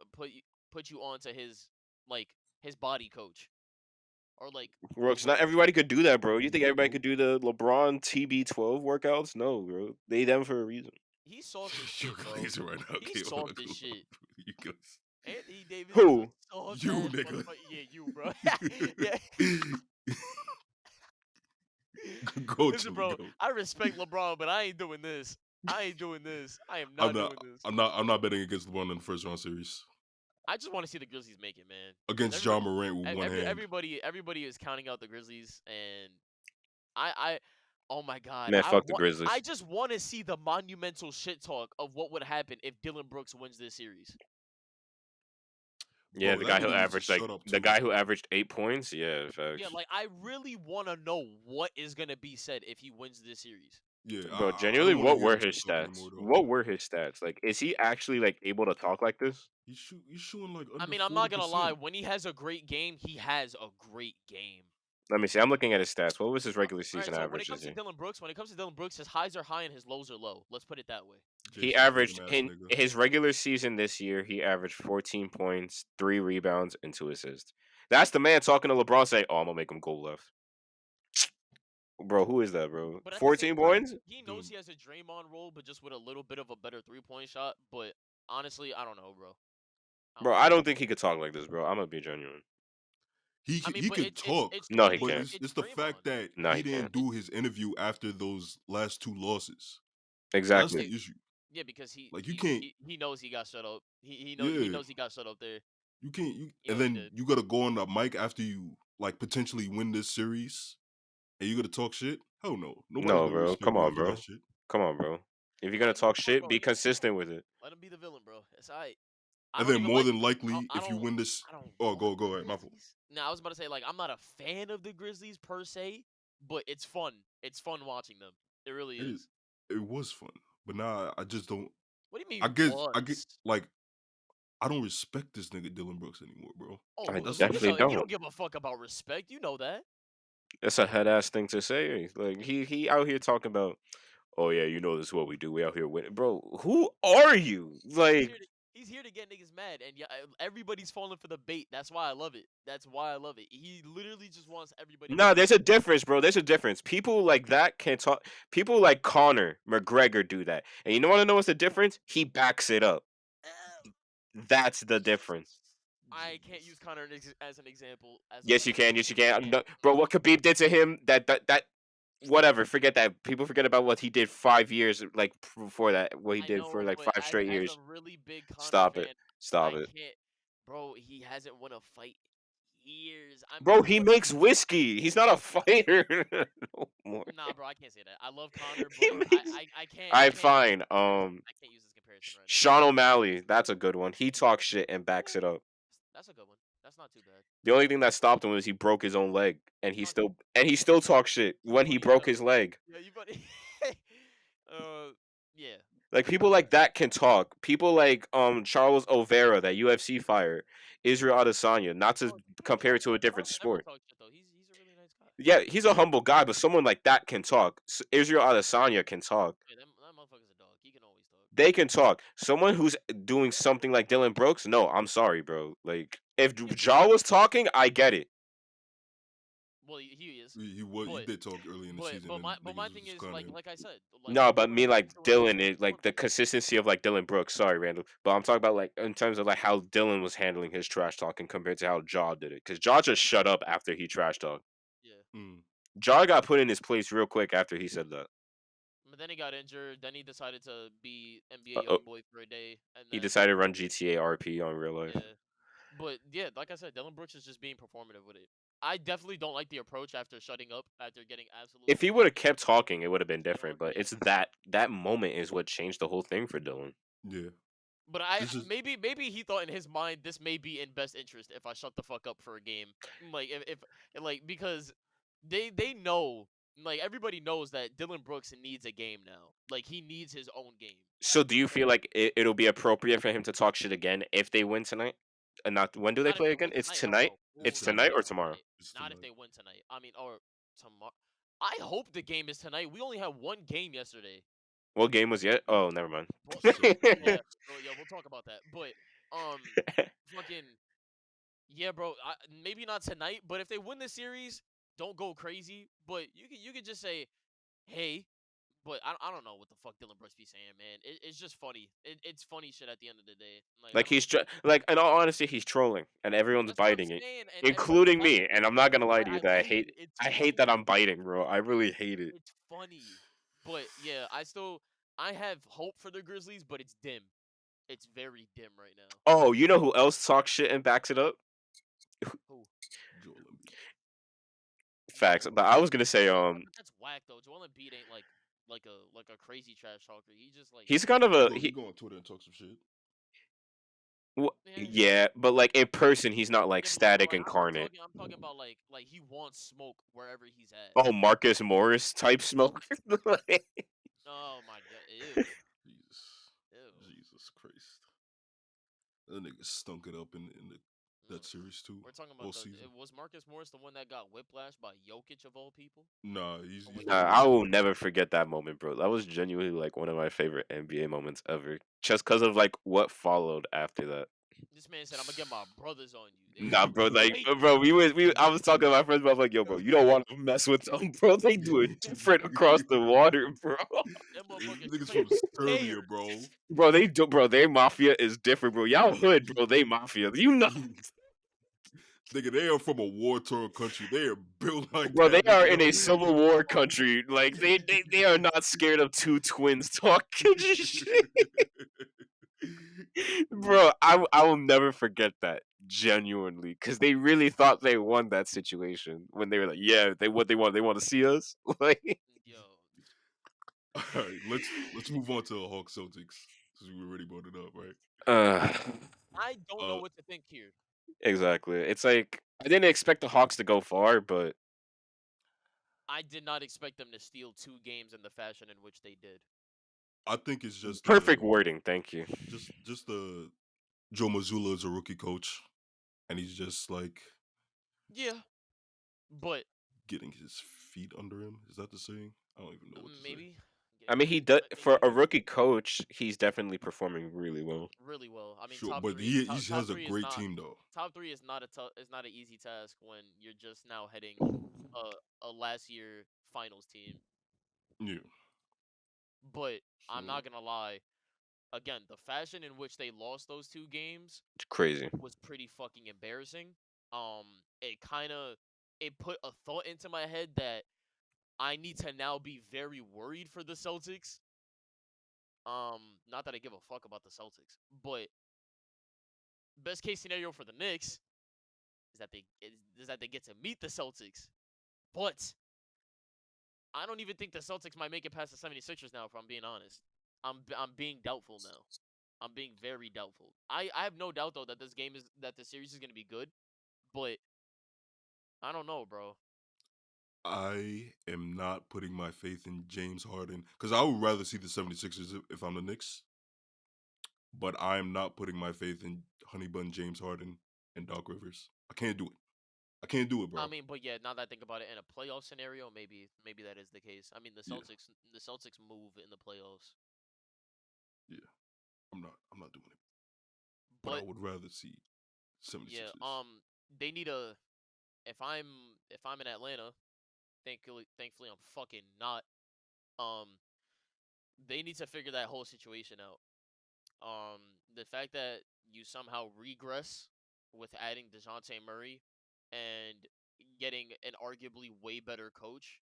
onto his body coach, or like? Bro, because not everybody could do that, bro. You think everybody could do the LeBron TB12 workouts? No, bro. They them for a reason. He's soft as shit, bro. Right now. He's soft as shit. Anthony Davis. Who? You, nigga. Yeah, you, bro. Yeah. Listen, bro. I respect LeBron, but I ain't doing this. I am not doing this. I'm not betting against LeBron in the first round series. I just want to see the Grizzlies make it, man. Against John Morant with one hand. Everybody is counting out the Grizzlies, and oh my god, man, fuck the Grizzlies. I just want to see the monumental shit talk of what would happen if Dillon Brooks wins this series. Yeah, bro, the guy who averaged 8 points. Yeah, facts. Yeah, like I really want to know what is gonna be said if he wins this series. Yeah, bro. Genuinely, what were his stats? What were his stats? Like, is he actually like able to talk like this? He's shooting like. I mean, I'm not gonna lie. When he has a great game, he has a great game. Let me see. I'm looking at his stats. What was his regular season average? When it comes to Dillon Brooks, his highs are high and his lows are low. Let's put it that way. He averaged in his regular season this year. He averaged 14 points, 3 rebounds, and 2 assists. That's the man talking to LeBron saying, "Oh, I'm gonna make him go left." Bro, who is that, bro? 14 points? He knows he has a Draymond role, but just with a little bit of a better 3-point shot. But honestly, I don't know, bro. I don't think he could talk like this, bro. I'm gonna be genuine. I mean, he but could talk, No, he but can't. it's the fact Draymond. that No, he he didn't can't. do his interview after those last 2 losses. That's Exactly. the issue. Yeah, because he Like you he can't, he knows he got shut up. He yeah, knows he got shut up there. you can't. You You and know he then did. you gotta go on the mic after you like potentially win this series, and you gotta talk shit. Hell no, nobody's No, gonna bro. respect Come you on, after bro. that shit. Come on, bro. If you're I gonna mean, talk come on, shit, bro. be consistent with it. Let him be the villain, bro. It's alright. I And don't then even more like. than likely, I if you don't. win this, I don't oh, want go the ahead, my fault. Grizzlies. Now I was about to say like I'm not a fan of the Grizzlies per se, but it's fun. It's fun watching them. It really It is. is. It was fun, but nah, I just don't. What do you I mean guess I get was? like I don't respect this nigga Dylan Brooks anymore, bro. Oh, I That's the definitely issue. you don't. don't give a fuck about respect. You know that. That's a head ass thing to say. Like he out here talking about, oh yeah, you know this is what we do. We out here winning, bro. Who are you? Like, He's here to get niggas mad, and yeah, everybody's falling for the bait. That's why I love it. That's why I love it. He literally just wants everybody nah, mad. there's a difference, bro. There's a difference. People like that can talk. People like Conor McGregor do that, and you want to know what's the difference? He backs it up. That's the difference. I can't use Connor as an example. Yes, you can. Yes, you can. No, bro, No. what Khabib did to him? That. Whatever. Forget that. People forget about what he did 5 years, like before that. What he I did for know, like but 5 straight as a years. really big Connor Stop it. fan, Stop I it. can't. Bro, he hasn't won a fight in years. I Bro, mean, he makes whiskey. He's not a fighter no more. nah, bro, I can't say that. I love Connor, He but makes. I can't. All right, fine. I can't use this comparison right now. Sean O'Malley. That's a good one. He talks shit and backs it up. That's a good one. That's not too bad. The only thing that stopped him was he broke his own leg, and he Daunted. still talks shit when Oh he yeah, broke his leg. yeah, you buddy. Yeah. Like people like that can talk. People like Charles Oliveira, that UFC fighter, Israel Adesanya. Not to compare it to a different Never sport. talk shit though. He's a really nice guy. Yeah, he's a humble guy, but someone like that can talk. Israel Adesanya can talk. Yeah, that motherfucker's a dog. He can always talk. They can talk. Someone who's doing something like Dylan Brooks, no, I'm sorry, bro. Like if Ja was talking, I get it. Well, he is. He But- did talk early in the season. But my niggas thing was is kinda- like I said. No, but when me it like comes to Dylan is like the consistency of like Dylan Brooks. Sorry, Randall, but I'm talking about like in terms of like how Dylan was handling his trash talking compared to how Ja did it. Because Ja just shut up after he trash talked. Yeah. Ja got put in his place real quick after he said that. But then he got injured. Then he decided to be NBA Uh-oh. YoungBoy for a day, and He then, decided to run GTA RP on real life. Yeah. But yeah, like I said, Dylan Brooks is just being performative with it. I definitely don't like the approach after shutting up, after getting absolutely. If he would have kept talking, it would have been don't- different. But yeah. it's that moment is what changed the whole thing for Dylan. Yeah. But maybe he thought in his mind this may be in best interest if I shut the fuck up for a game, like if like because they know, like everybody knows that Dylan Brooks needs a game now. Like he needs his own game. So do you feel like it'll be appropriate for him to talk shit again if they win tonight? And not when do they Not if play win again? It's hell tonight. no. It's Not if tonight they or win tomorrow? It's Not if tonight. they win tonight. I mean, or tomorrow. I hope the game is tonight. We only had one game yesterday. What game was yet? Oh, never mind. Yeah, we'll talk about that. But fucking yeah, bro. Maybe not tonight, but if they win the series, don't go crazy. But you could just say, hey. But I don't know what the fuck Dylan Brooks be saying, man. It's just funny. It's funny shit at the end of the day. Like I he's don't- like in all honesty, he's trolling, and everyone's that's what I'm biting it, saying, including that's- me. And I'm not gonna lie to you that I like hate. it. It's I hate that funny. I'm biting, bro. I really hate it. It's funny. But yeah, I have hope for the Grizzlies, but it's dim. It's very dim right now. Oh, you know who else talks shit and backs it up? Who? Joel Embiid. Facts. But I was gonna say, But that's whack though. Joel Embiid ain't like a crazy trash talker. He just like he's kind of a He go on Twitter and talk some shit. yeah, but like in person, he's not like Yeah, but static like, incarnate. I'm talking about like he wants smoke wherever he's at. Oh, Marcus Morris type smoke. Oh my god. Ew. Jesus Christ. That nigga stunk it up in that series too. We're talking all about season. was Marcus Morris the one that got whiplashed by Jokic of all people? Nah, he's I will never forget that moment, bro. That was genuinely like one of my favorite NBA moments ever. Just because of like what followed after that. This man said, "I'm gonna get my brothers on you." Nah, bro, like, bro, I was talking to my friends, but I'm like, yo, bro, you don't want to mess with them, bro. They do it different across the water, bro. Niggas from Serbia, bro. Bro, their mafia is different, bro. Y'all hood, bro. They mafia. You know. Nigga, they are from a war-torn country. They are built like Bro, they that. are Nigga. in a civil war country. Like they are not scared of two twins talking shit. Bro, I will never forget that, genuinely, because they really thought they won that situation when they were like, yeah, they want to see us. Like, Yo, All right, let's move on to the Hawks Celtics since we already brought it up, right? uh, I don't know Uh, what to think here. exactly. It's like I didn't expect the Hawks to go far, but I did not expect them to steal 2 games in the fashion in which they did. I think it's just perfect wording. Thank you. just Joe Mazzulla is a rookie coach, and he's just like Yeah, but getting his feet under him. Is that the saying? I don't even know what to say. maybe. I mean, he does for a rookie coach. He's definitely performing really well. Really well. I mean, Sure, top but 3. he Top has a 3 is great not. team though. Top 3 is not an easy task when you're just now heading a last year finals team. Yeah. But I'm So not gonna lie. Again, the fashion in which they lost those 2 games It's crazy. was pretty fucking embarrassing. It put a thought into my head that I need to now be very worried for the Celtics. Not that I give a fuck about the Celtics, but best case scenario for the Knicks is that they get to meet the Celtics. But I don't even think the Celtics might make it past the 76ers now, if I'm being honest. I'm being doubtful now. I'm being very doubtful. I have no doubt though that the series is gonna be good, but I don't know, bro. I am not putting my faith in James Harden because I would rather see the 76ers if I'm the Knicks, but I am not putting my faith in Honey Bun James Harden and Doc Rivers. I can't do it. I can't do it, bro. I mean, but yeah, now that I think about it, in a playoff scenario, maybe that is the case. I mean, Yeah, the Celtics move in the playoffs, yeah. I'm not doing it. But I but would rather see yeah, 76ers. they need a. If I'm in Atlanta, thankfully I'm fucking not. Um, they need to figure that whole situation out. Um, the fact that you somehow regress with adding DeJounte Murray and getting an arguably way better coach,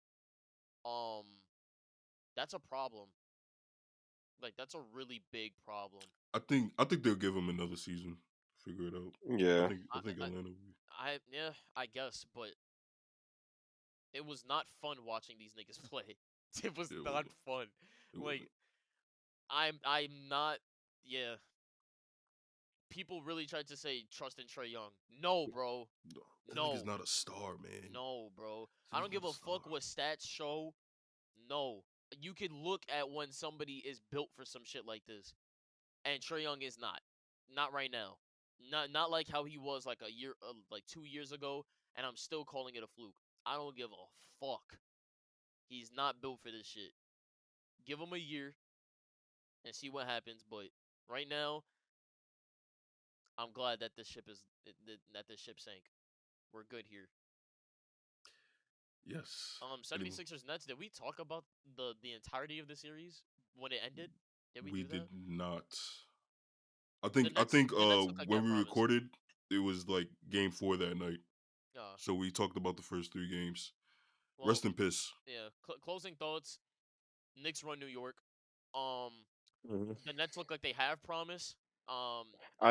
um, that's a problem. Like that's a really big problem. I think they'll give him another season. Figure it out. Yeah. I I, think I, Atlanta will be. yeah, I guess, but it was not fun watching these niggas play. It was It not wasn't. fun. It Like wasn't. I'm not. Yeah, people really tried to say trust in Trey Young. No, bro. No, that nigga's No. not a star, man. No, bro. He's I don't not give a a star. fuck what stats show. No. You could look at when somebody is built for some shit like this. And Trey Young is not. Not right now. Not like how he was like a year like 2 years ago, and I'm still calling it a fluke. I don't give a fuck. He's not built for this shit. Give him a year and see what happens, but right now I'm glad that that this ship sank. We're good here. Yes. 76ers Nets, did we talk about the entirety of the series when it ended? Did we We do did that? not. I The think Nets look like when they're we promised. recorded, it was like game 4 that night. Uh, So we talked about the first 3 games. well, Rest in piss. yeah. Closing thoughts. Knicks run New York. Um, Mhm. the Nets look like they have promise. I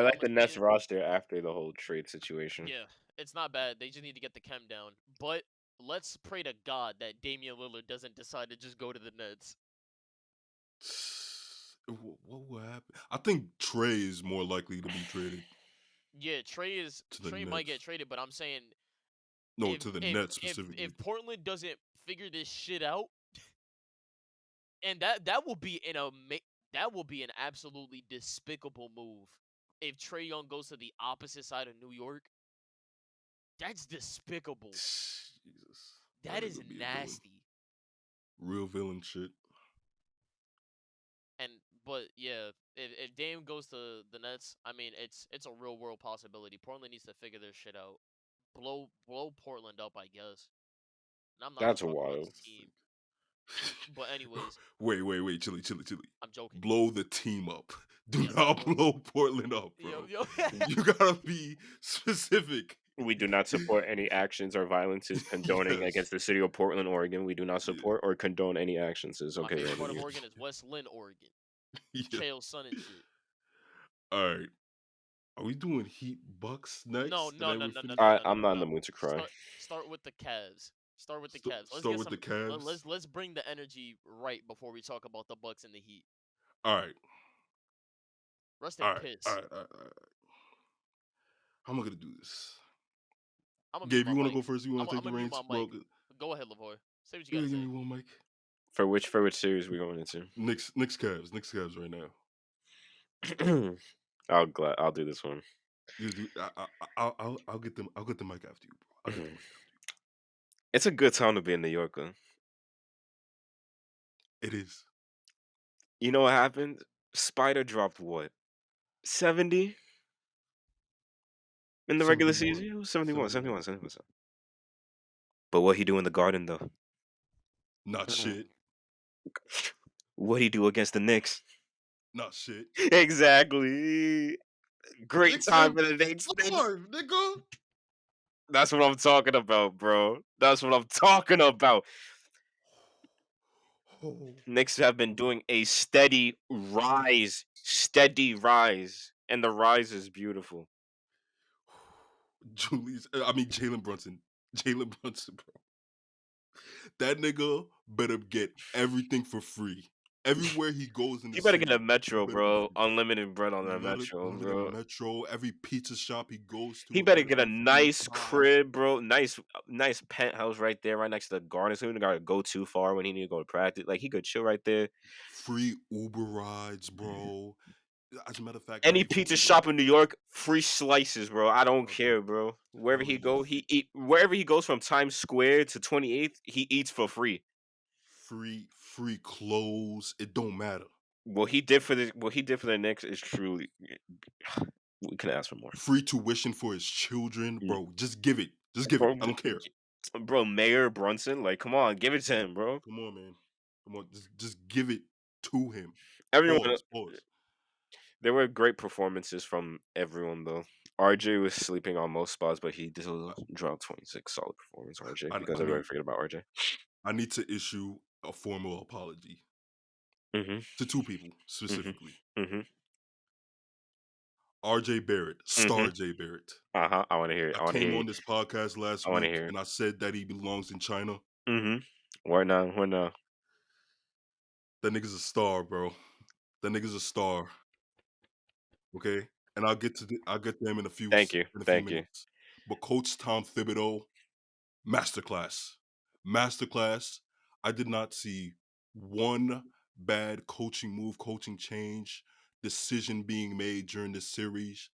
like I'm the Nets saying, roster after the whole trade situation. yeah, it's not bad. They just need to get the chem down. But let's pray to God that Damian Lillard doesn't decide to just go to the Nets. What will happen? I think Trey is more likely to be traded Yeah, to the Trey might get Nets. traded, but I'm saying No, to the Nets specifically. if Portland doesn't figure this shit out, and that will be that will be an absolutely despicable move if Trey Young goes to the opposite side of New York. That's despicable. Jesus. That is nigga be a villain. nasty. Real villain shit. And but yeah, if Dame goes to the Nets, I mean it's a real world possibility. Portland needs to figure their shit out. Blow Portland up, I guess. And I'm not gonna That's talk about wild. the team. But anyways, Wait, chilly. I'm joking. Blow the team up. Do Yes, not blow Portland up, yo bro. yo. You gotta be specific. We do not support any actions or violences condoning Yes. against the city of Portland, Oregon. We do not support or condone any actions. It's My okay, favorite part of Randy. Oregon is West Lynn, Oregon. Yeah. Chael's son and shit. All right. Are we doing Heat Bucks next? No, And no, then no, we no, no, finish. no, no, I'm no, not in the no. mood to cry. Start with the Cavs. Start with the St- Cavs. Let's start get with the some. Cavs. Let's bring the energy right before we talk about the Bucks and the Heat. All right. Rest All in right. piss. All right. All right. All right. How am I gonna do this? I'm gonna mute Gabe, my you want to mic. go first? You want to I'm take the gonna mute my reins, bro? mic. Go ahead, Lavoy. Say what you You gotta gotta give say. me one mic. For which series we going into? Knicks Cavs right now. I'll do this one. You do. I'll get them. I'll get the mic after you, bro. I'll get the mic after It's a good time to be a New Yorker. you. It is. You know what happened? Spider dropped what? 70 in the regular 71. season? It was 71. But what he do in the Garden though? Not shit. What he do against the Knicks? Not shit. Exactly. Great Knicks time have for the Knicks. starved, nigga. That's what I'm talking about, bro. That's what I'm talking about. Oh. Knicks have been doing a steady rise, and the rise is beautiful. Jalen Brunson. Jalen Brunson, bro. That nigga better get everything for free. Everywhere he goes in the He better city, get a he Metro, better get bro. free. Unlimited bread on He that better, Metro, better get a bro. Metro. Every pizza shop he goes to, He it better better get a be free nice pie. crib, bro. Nice penthouse right there, right next to the garden. So he don't gotta go too far when he need to go to practice. Like he could chill right there. Free Uber rides, bro. As a matter of fact, not Any even pizza Uber. shop in New York, free slices, bro. I don't care, bro. Wherever Hell he go, yes. he eat. Wherever he goes from Times Square to 28th, he eats for free. Free clothes. It don't matter. What he did for the Knicks is truly. We can ask for more, Free tuition for his children, bro. Just give it. Just give it. bro. I don't care. Bro, Mayor Brunson, like, come on, give it to him, bro. Come on, man. Come on. Just give it to him. Everyone, Pause. there were great performances from everyone though. RJ was sleeping on most spots, but he did drop 26 solid performance. RJ, because everybody forget about RJ. I need to issue a formal apology to two people specifically. RJ Barrett, Star J Barrett. I want to hear it. I came on this podcast last I wanna week hear it. and I said that he belongs in China. Where now? That nigga's a star, bro. That nigga's a star. Okay, and I'll get to them in a few Thank you. minutes. But Coach Tom Thibodeau, masterclass. I did not see one bad coaching move, coaching change, decision being made during this series.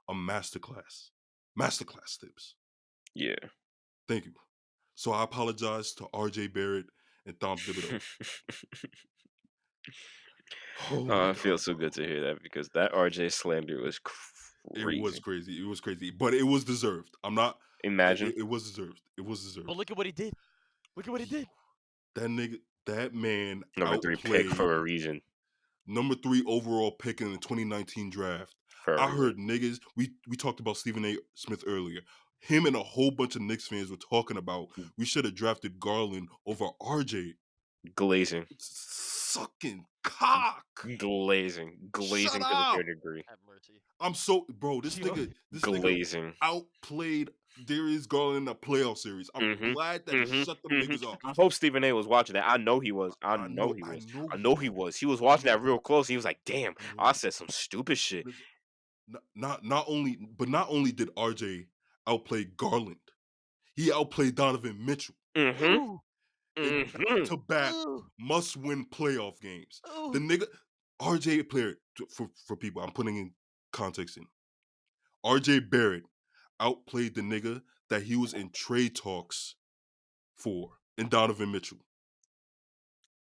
A masterclass. Masterclass tips. Yeah. Thank you. So I apologize to RJ Barrett and Tom Thibodeau. Oh, it feels so good to hear that because that RJ slander was crazy. It was crazy. But it was deserved. I'm not. Imagine. It was deserved. But look at what he did. That man Number 3 pick for a reason. Number 3 overall pick in the 2019 draft. I heard niggas. We talked about Stephen A. Smith earlier. Him and a whole bunch of Knicks fans were talking about we should have drafted Garland over RJ. Glazing. Sucking cock. Glazing to the third degree. Have mercy. I'm so bro. This nigga outplayed Darius Garland in the playoff series. I'm glad that he shut them niggas up. I hope Stephen A. was watching that. I know he was. I know he was. He was watching that real close. He was like, "Damn, I said some stupid shit." Not only did RJ outplay Garland, he outplayed Donovan Mitchell. In back-to-back must-win playoff games. The nigga RJ player for people. I'm putting in context in. RJ Barrett outplayed the nigga that he was in trade talks for in Donovan Mitchell.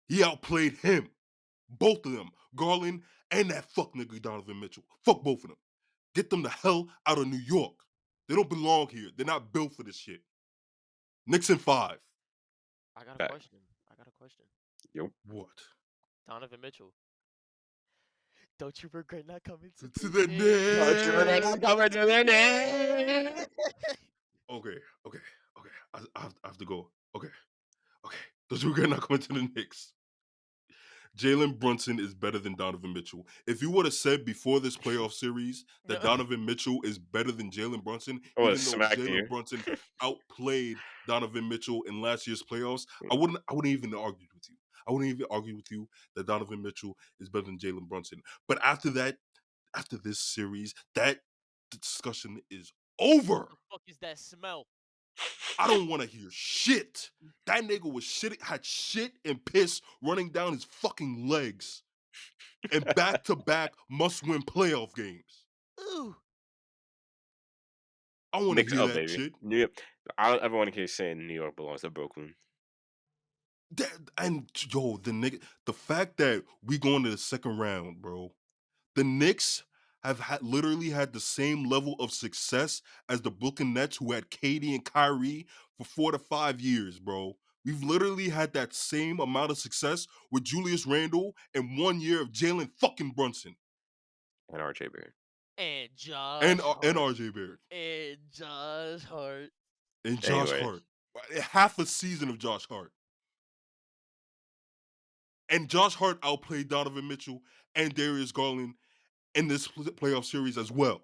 He outplayed him. Both of them. Garland and that fuck nigga Donovan Mitchell. Fuck both of them. Get them the hell out of New York. They don't belong here. They're not built for this shit. Knicks in 5. I got a question. Yep. What? Donovan Mitchell. Don't you regret not coming to To the the Don't you regret Knicks. not coming to the Knicks? Okay. I have to go. Okay. Don't you regret not coming to the Knicks? Jalen Brunson is better than Donovan Mitchell. If you would have said before this playoff series that No. Donovan Mitchell is better than Jalen Brunson, I would have even though smacked you. Jalen Brunson outplayed Donovan Mitchell in last year's playoffs, I wouldn't even argue with you. I wouldn't even argue with you that Donovan Mitchell is better than Jalen Brunson. But after this series, that discussion is over. What the fuck is that smell? I don't want to hear shit. That nigga was shit, had shit and piss running down his fucking legs in back-to-back must-win playoff games. Ooh. I want to Knicks hear up, that baby. shit. New York. I don't ever want to hear saying New York belongs to Brooklyn. And yo, the fact that we going to the second round, bro. The Knicks have literally had the same level of success as the Brooklyn Nets, who had KD and Kyrie for 4 to 5 years, bro. We've literally had that same amount of success with Julius Randle and 1 year of Jalen fucking Brunson And RJ Barrett. And Josh and Hart. RJ Barrett And Josh Hart. and Josh Anyway. Hart. Half a season of Josh Hart. And Josh Hart outplayed Donovan Mitchell and Darius Garland in this playoff series as well.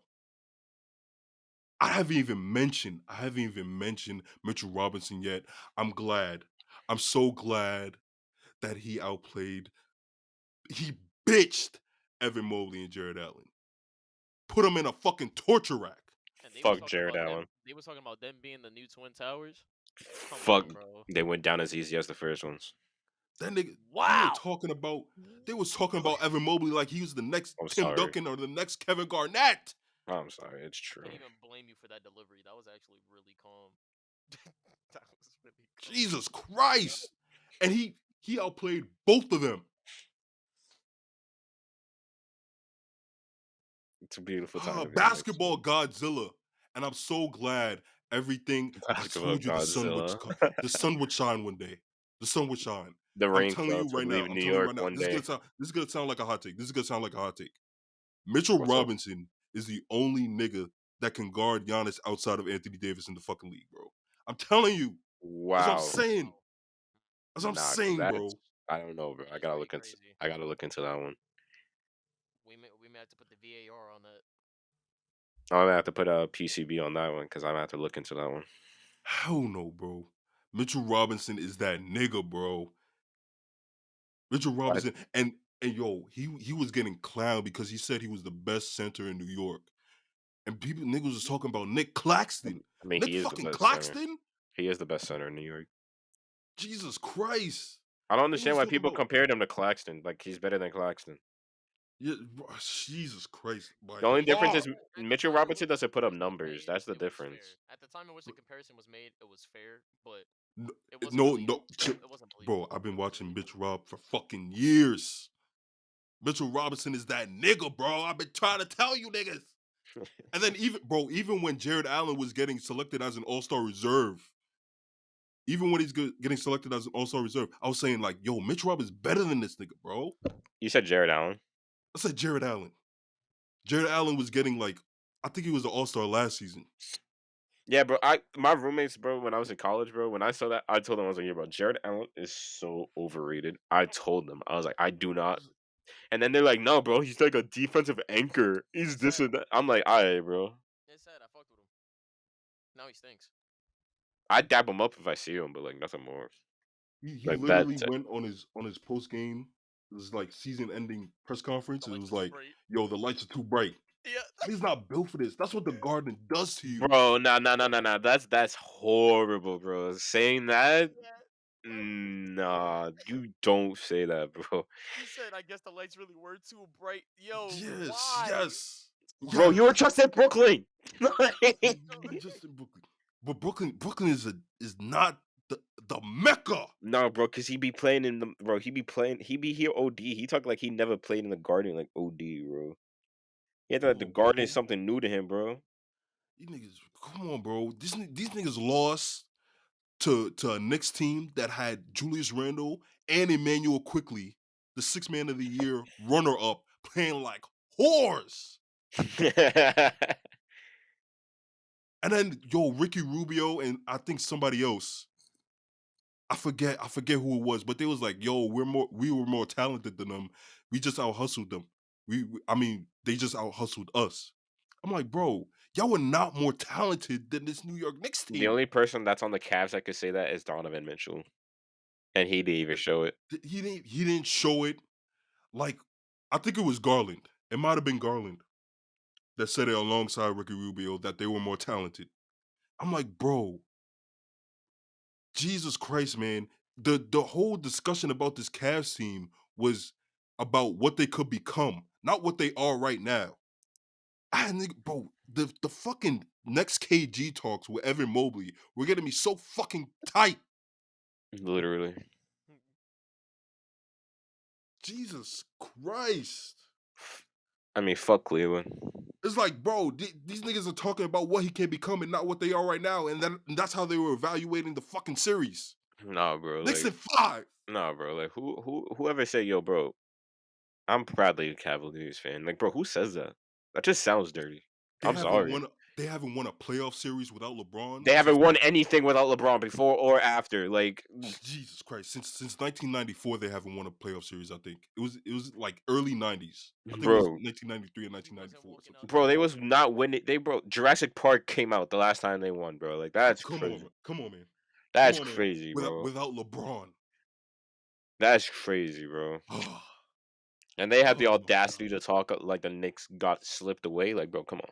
I haven't even mentioned Mitchell Robinson yet. I'm so glad that he bitched Evan Mobley and Jared Allen. Put him in a fucking torture rack. And they was Fuck talking Jared about them- Allen. They was talking about them being the new Twin Towers. Come Fuck. on, bro. They went down as easy as the first ones. That nigga, Wow. they was talking about Evan Mobley like he was the next I'm Tim sorry. Duncan or the next Kevin Garnett. I'm sorry, it's true. Can't even blame you for that delivery. That was actually really calm. That was really calm. Jesus Christ. And he outplayed both of them. It's a beautiful time. to be Basketball Godzilla. And I'm so glad everything. Basketball I told you Godzilla. the sun would shine one day. The sun would shine. The I'm rain telling you clouds right would now. leave New York one This day. is gonna sound like a hot take. Mitchell What's up? Robinson is the only nigga that can guard Giannis outside of Anthony Davis in the fucking league, bro. I'm telling you. Wow. That's what I'm saying. That's what I'm Nah, 'cause saying, that bro. is- I don't know, bro. I gotta look into. Crazy. I gotta look into that one. We may have to put the VAR on that. I'm gonna have to put a PCB on that one because I'm gonna have to look into that one. Hell no, bro. Mitchell Robinson is that nigga, bro. Mitchell Robinson, and yo, he was getting clowned because he said he was the best center in New York. And niggas was talking about Nick Claxton. I mean, Nick he is the fucking best Claxton? center. He is the best center in New York. Jesus Christ. I don't understand was why talking people about- compared him to Claxton. Like he's better than Claxton. Yeah, bro, Jesus Christ. The only difference is At the Mitchell time in Robinson which the doesn't put up comparison was numbers. made, That's the it was difference. fair. At the time in which the comparison was made, it was fair, but No, it wasn't no, really, no, it wasn't bro, believable. I've been It wasn't watching really Mitch Rob for fucking years. Mitchell Robinson is that nigga, bro. I've been trying to tell you niggas. And then even when Jared Allen was getting selected as an all-star reserve, even when he's getting selected as an all-star reserve, I was saying like, yo, Mitch Rob is better than this nigga, bro. You said Jared Allen. I said Jared Allen. Jared Allen was getting like, I think he was an all-star last season. Yeah, bro. My roommates, bro, when I was in college, bro, when I saw that, I told them I was like, yeah, bro, Jared Allen is so overrated. I told them. I was like, I do not. And then they're like, no, bro, he's like a defensive anchor. He's this and that. I'm like, all right, bro. It's sad. I fucked with him. Now he stinks. I'd dab him up if I see him, but like nothing more. He Like literally that. went on his post game, this like season-ending press conference, and it lights was are like, bright. yo, the lights are too bright. Yeah. He's not built for this. That's what the garden does to you. Bro, no. That's horrible, bro. Saying that, nah, you don't say that, bro. He said, I guess the lights really were too bright. Yo, Yes, why? yes. Bro, you were just in Brooklyn. Just in Brooklyn. But Brooklyn is not the Mecca. No, bro, cause he be playing in the bro. He be here OD. He talk like he never played in the Garden like OD, bro. He had like the Come on, Garden bro. is something new to him, bro. These niggas, come on, bro. These niggas lost to a Knicks team that had Julius Randle and Emmanuel Quickly, the 6th man of the year runner up, playing like whores. And then Ricky Rubio and I think somebody else. I forget who it was, but they was like, we were more talented than them. We just out hustled them. They just out hustled us. I'm like, bro, y'all were not more talented than this New York Knicks The team. only person that's on the Cavs that could say that is Donovan Mitchell, and he didn't even show it. He didn't show it. Like, I think it was Garland. It might have been Garland that said it alongside Ricky Rubio that they were more talented. I'm like, bro, Jesus Christ, man. The whole discussion about this Cavs team was about what they could become, not what they are right now. Bro, the fucking next KG talks with Evan Mobley were getting me so fucking tight. Literally. Jesus Christ. I mean, fuck Cleveland. It's like, bro, these niggas are talking about what he can become and not what they are right now, and that's how they were evaluating the fucking series. Nah, bro. Knicks Like, in 5. nah, bro. Like, whoever say, yo, bro, I'm proudly a Cavaliers fan. Like, bro, who says that? That just sounds dirty. I'm sorry. They haven't won a playoff series without LeBron. They haven't won anything without LeBron before or after. Like, Jesus Christ, since 1994 they haven't won a playoff series. I think it was like early 90s. I think it was bro, 1993 and 1994. bro, they was not winning. Jurassic Park came out the last time they won, bro. Like, that's Come crazy. on, come on, man. That's Come on, man. crazy, bro. Without LeBron. That's crazy, bro. And they had the audacity to talk like the Knicks got slipped away. Like, bro, come on.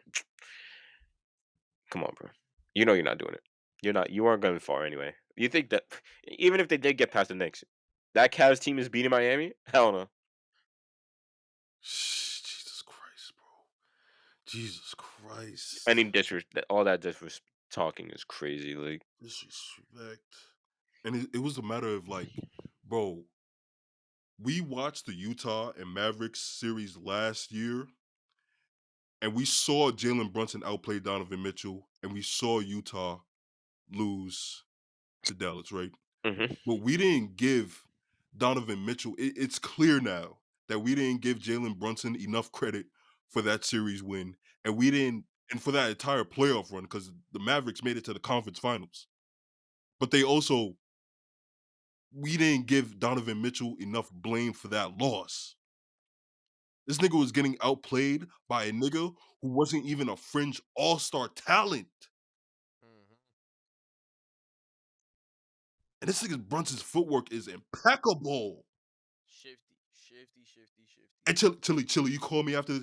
Come on, bro. You know you're not doing it. You aren't going far anyway. You think that even if they did get past the Knicks, that Cavs team is beating Miami? Hell no. Jesus Christ, bro. Jesus Christ. All that disrespect talking is crazy. Like, disrespect. And it was a matter of like, bro, we watched the Utah and Mavericks series last year, and we saw Jalen Brunson outplay Donovan Mitchell, and we saw Utah lose to Dallas, right? mm-hmm. But we didn't give Donovan Mitchell. It's clear now that we didn't give Jalen Brunson enough credit for that series win, and we didn't, and for that entire playoff run, because the Mavericks made it to the conference finals. But we didn't give Donovan Mitchell enough blame for that loss. This nigga was getting outplayed by a nigga who wasn't even a fringe all-star talent. And this nigga Brunson's footwork is impeccable. Shifty. And Chili, you call me after.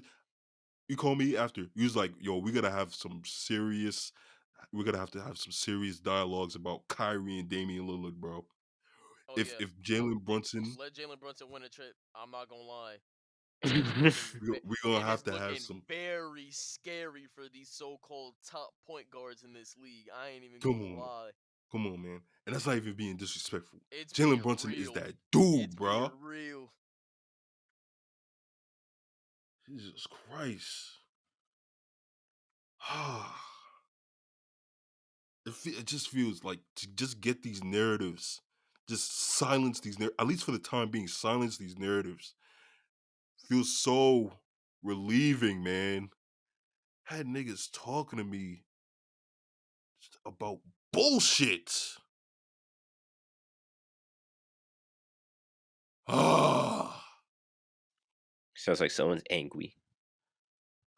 You was like, yo, we're gonna have some serious dialogues about Kyrie and Damian Lillard, bro. Oh, if Jalen Brunson, let Jalen Brunson win a trip, I'm not gonna lie. we're gonna have to have some. Very scary for these so-called top point guards in this league. I ain't even Come gonna on, lie. come on, man. And that's not even being disrespectful. It's Jalen Brunson is that dude, bro. Real. Jesus Christ. It just feels like to just get these narratives, just silence these at least for the time being, silence these narratives. Feels so relieving, man. Had niggas talking to me about bullshit. Sounds like someone's angry.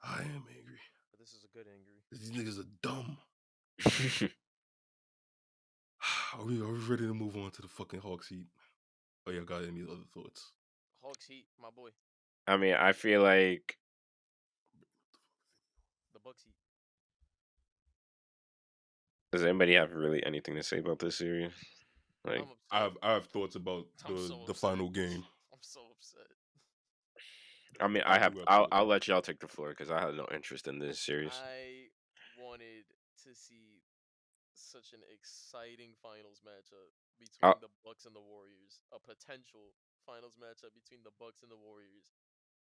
I am angry. But this is a good angry. These niggas are dumb. Are we ready to move on to the fucking Hawks Heat? Oh, y'all got any other thoughts? Hawks Heat, my boy. I mean, I feel like the Bucks Heat. Does anybody have really anything to say about this series? Like, I have thoughts about the final game. I'm so upset. I mean, I'll let y'all take the floor because I had no interest in this series. I wanted to see such an exciting finals matchup between the Bucks and the Warriors, a potential finals matchup between the Bucks and the Warriors,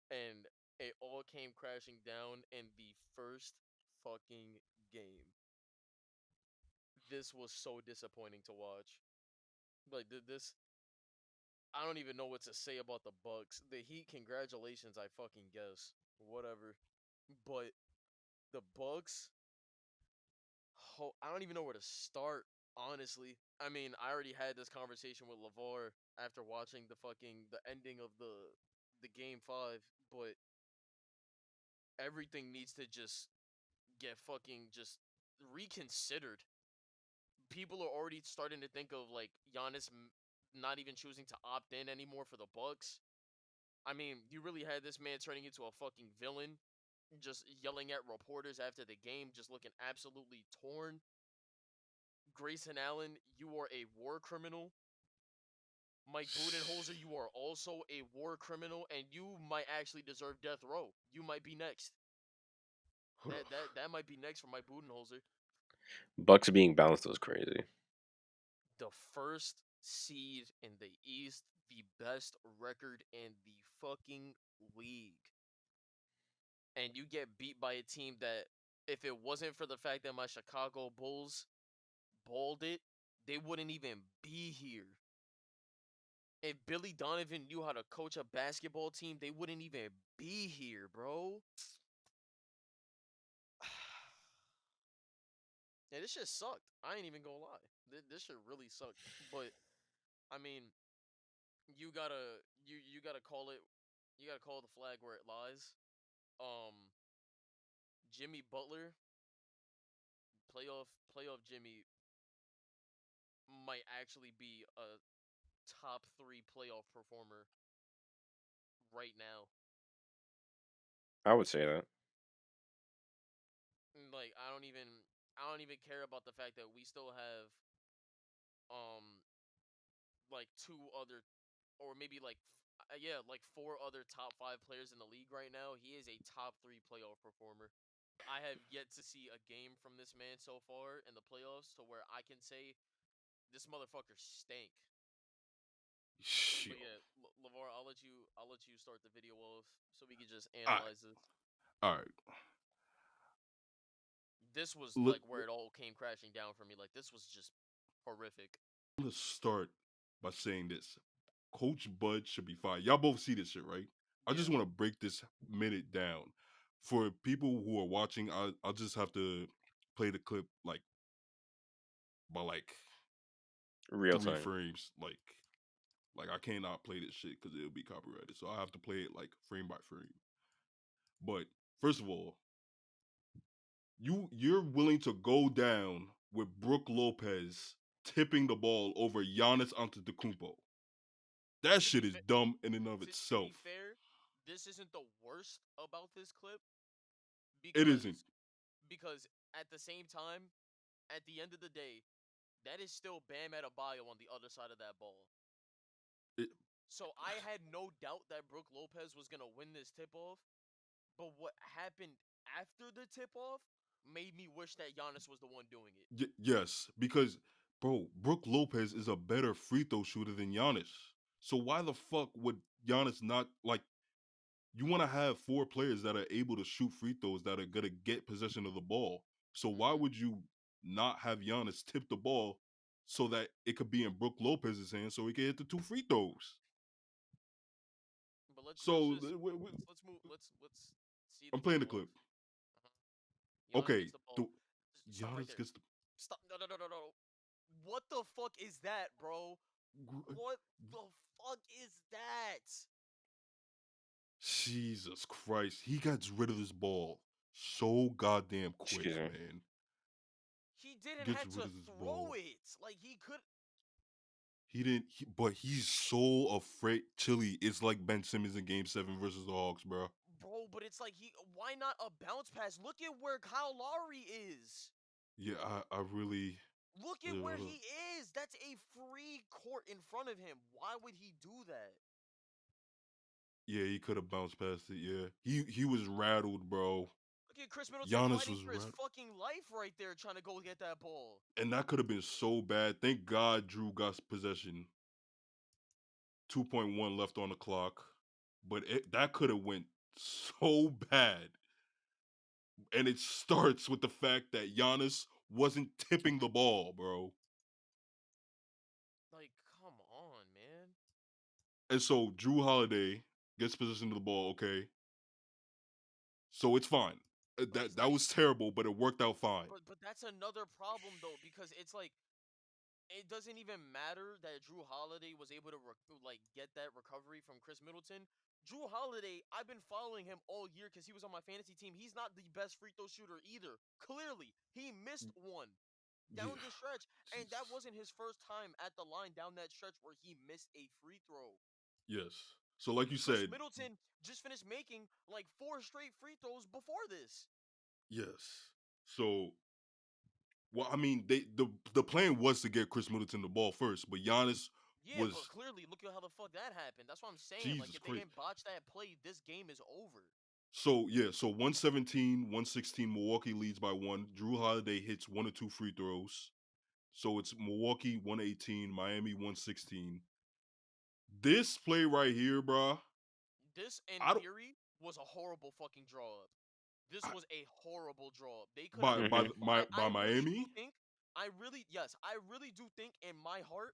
and it all came crashing down in the first fucking game. This was so disappointing to watch. Like, I don't even know what to say about the Bucks. The Heat, congratulations, I fucking guess. Whatever. But the Bucks, I don't even know where to start, honestly. I mean, I already had this conversation with LeVar after watching the ending of the game 5, but everything needs to just get fucking just reconsidered. People are already starting to think of like Giannis not even choosing to opt in anymore for the Bucks. I mean, you really had this man turning into a fucking villain, just yelling at reporters after the game, just looking absolutely torn. Grayson Allen, you are a war criminal. Mike Budenholzer, you are also a war criminal, and you might actually deserve death row. You might be next. That might be next for Mike Budenholzer. Bucks being bounced was crazy. The first seed in the East, the best record in the fucking league. And you get beat by a team that, if it wasn't for the fact that my Chicago Bulls balled it, they wouldn't even be here. If Billy Donovan knew how to coach a basketball team, they wouldn't even be here, bro. Yeah, this shit sucked. I ain't even gonna lie. This shit really sucked. But I mean, you gotta you gotta call it. You gotta call the flag where it lies. Jimmy Butler, playoff Jimmy might actually be a top 3 playoff performer right now. I would say that. Like I don't even care about the fact that we still have like 2 other, or maybe like yeah, like 4 other top 5 players in the league right now. He is a top 3 playoff performer. I have yet to see a game from this man so far in the playoffs to where I can say this motherfucker stank. But yeah, LeVar, I'll let you start the video off so we can just All right. analyze this. All right. This was Look, like where it all came crashing down for me. Like this was just horrific. I'm gonna start by saying this: Coach Bud should be fired. Y'all both see this shit, right? I just Yeah. want to break this minute down for people who are watching. I'll just have to play the clip like by like Real 3 time. frames, like I cannot play this shit because it'll be copyrighted. So I have to play it like frame by frame. But first of all, you're willing to go down with Brook Lopez tipping the ball over Giannis Antetokounmpo. That To shit be is fair, dumb in and of to be itself. fair, this isn't the worst about this clip It isn't. because at the same time, at the end of the day, that is still Bam Adebayo on the other side of that ball. It, So I had no doubt that Brook Lopez was gonna win this tip off, but what happened after the tip off made me wish that Giannis was the one doing it. yes, because bro, Brook Lopez is a better free throw shooter than Giannis. So why the fuck would Giannis not like? You want to have 4 players that are able to shoot free throws that are gonna get possession of the ball. So why Mm-hmm. would you not have Giannis tip the ball so that it could be in Brook Lopez's hands so he can hit the 2 free throws? But let's So just let's move let's see the I'm playing the game off. clip. Giannis Okay, gets the ball. Stop right Giannis there. gets Stop. No. What the fuck is that, bro? the. What the fuck is that? Jesus Christ, he gets rid of this ball so goddamn quick, Excuse me. man. He didn't Gets have rid to of this throw ball. it. Like he could. He didn't, but he's so afraid. Chili, it's like Ben Simmons in Game 7 versus the Hawks, bro. Bro, but it's like why not a bounce pass? Look at where Kyle Lowry is. Yeah, I really. Look at where he is. That's a free court in front of him. Why would he do that? Yeah, he could have bounced past it. Yeah, he was rattled, bro. Look at Chris Middleton Giannis fighting was for his rattled, fucking life right there, trying to go get that ball. and that could have been so bad. Thank God Drew got possession. 2.1 left on the clock, but that could have went so bad. And it starts with the fact that Giannis wasn't tipping the ball, bro. Like, come on, man. And so Drew Holiday gets possession of the ball, okay. So it's fine. But That it's that like, was terrible, but it worked out fine. but that's another problem though, because it's like it doesn't even matter that Drew Holiday was able to get that recovery from Chris Middleton. Drew Holiday, I've been following him all year because he was on my fantasy team. He's not the best free throw shooter either. Clearly, he missed one Yeah. down the stretch, and that Jesus. wasn't his first time at the line down that stretch where he missed a free throw. Yes. So like you Chris said, Middleton just finished making like 4 straight free throws before this. yes. So well, I mean, the plan was to get Chris Middleton the ball first, but Giannis Yeah, but was clearly, look at how the fuck that happened. That's what I'm saying. Like, Jesus if they Christ. didn't botch that play, this game is over. So yeah, so 117, 116, Milwaukee leads by 1. Drew Holiday hits 1 or 2 free throws. So it's Milwaukee 118, Miami 116. This play right here, bruh. This, in I don't theory, was a horrible fucking draw up. This I, was a horrible draw up. They could have. I really do Miami. think. Yes, I really do think in my heart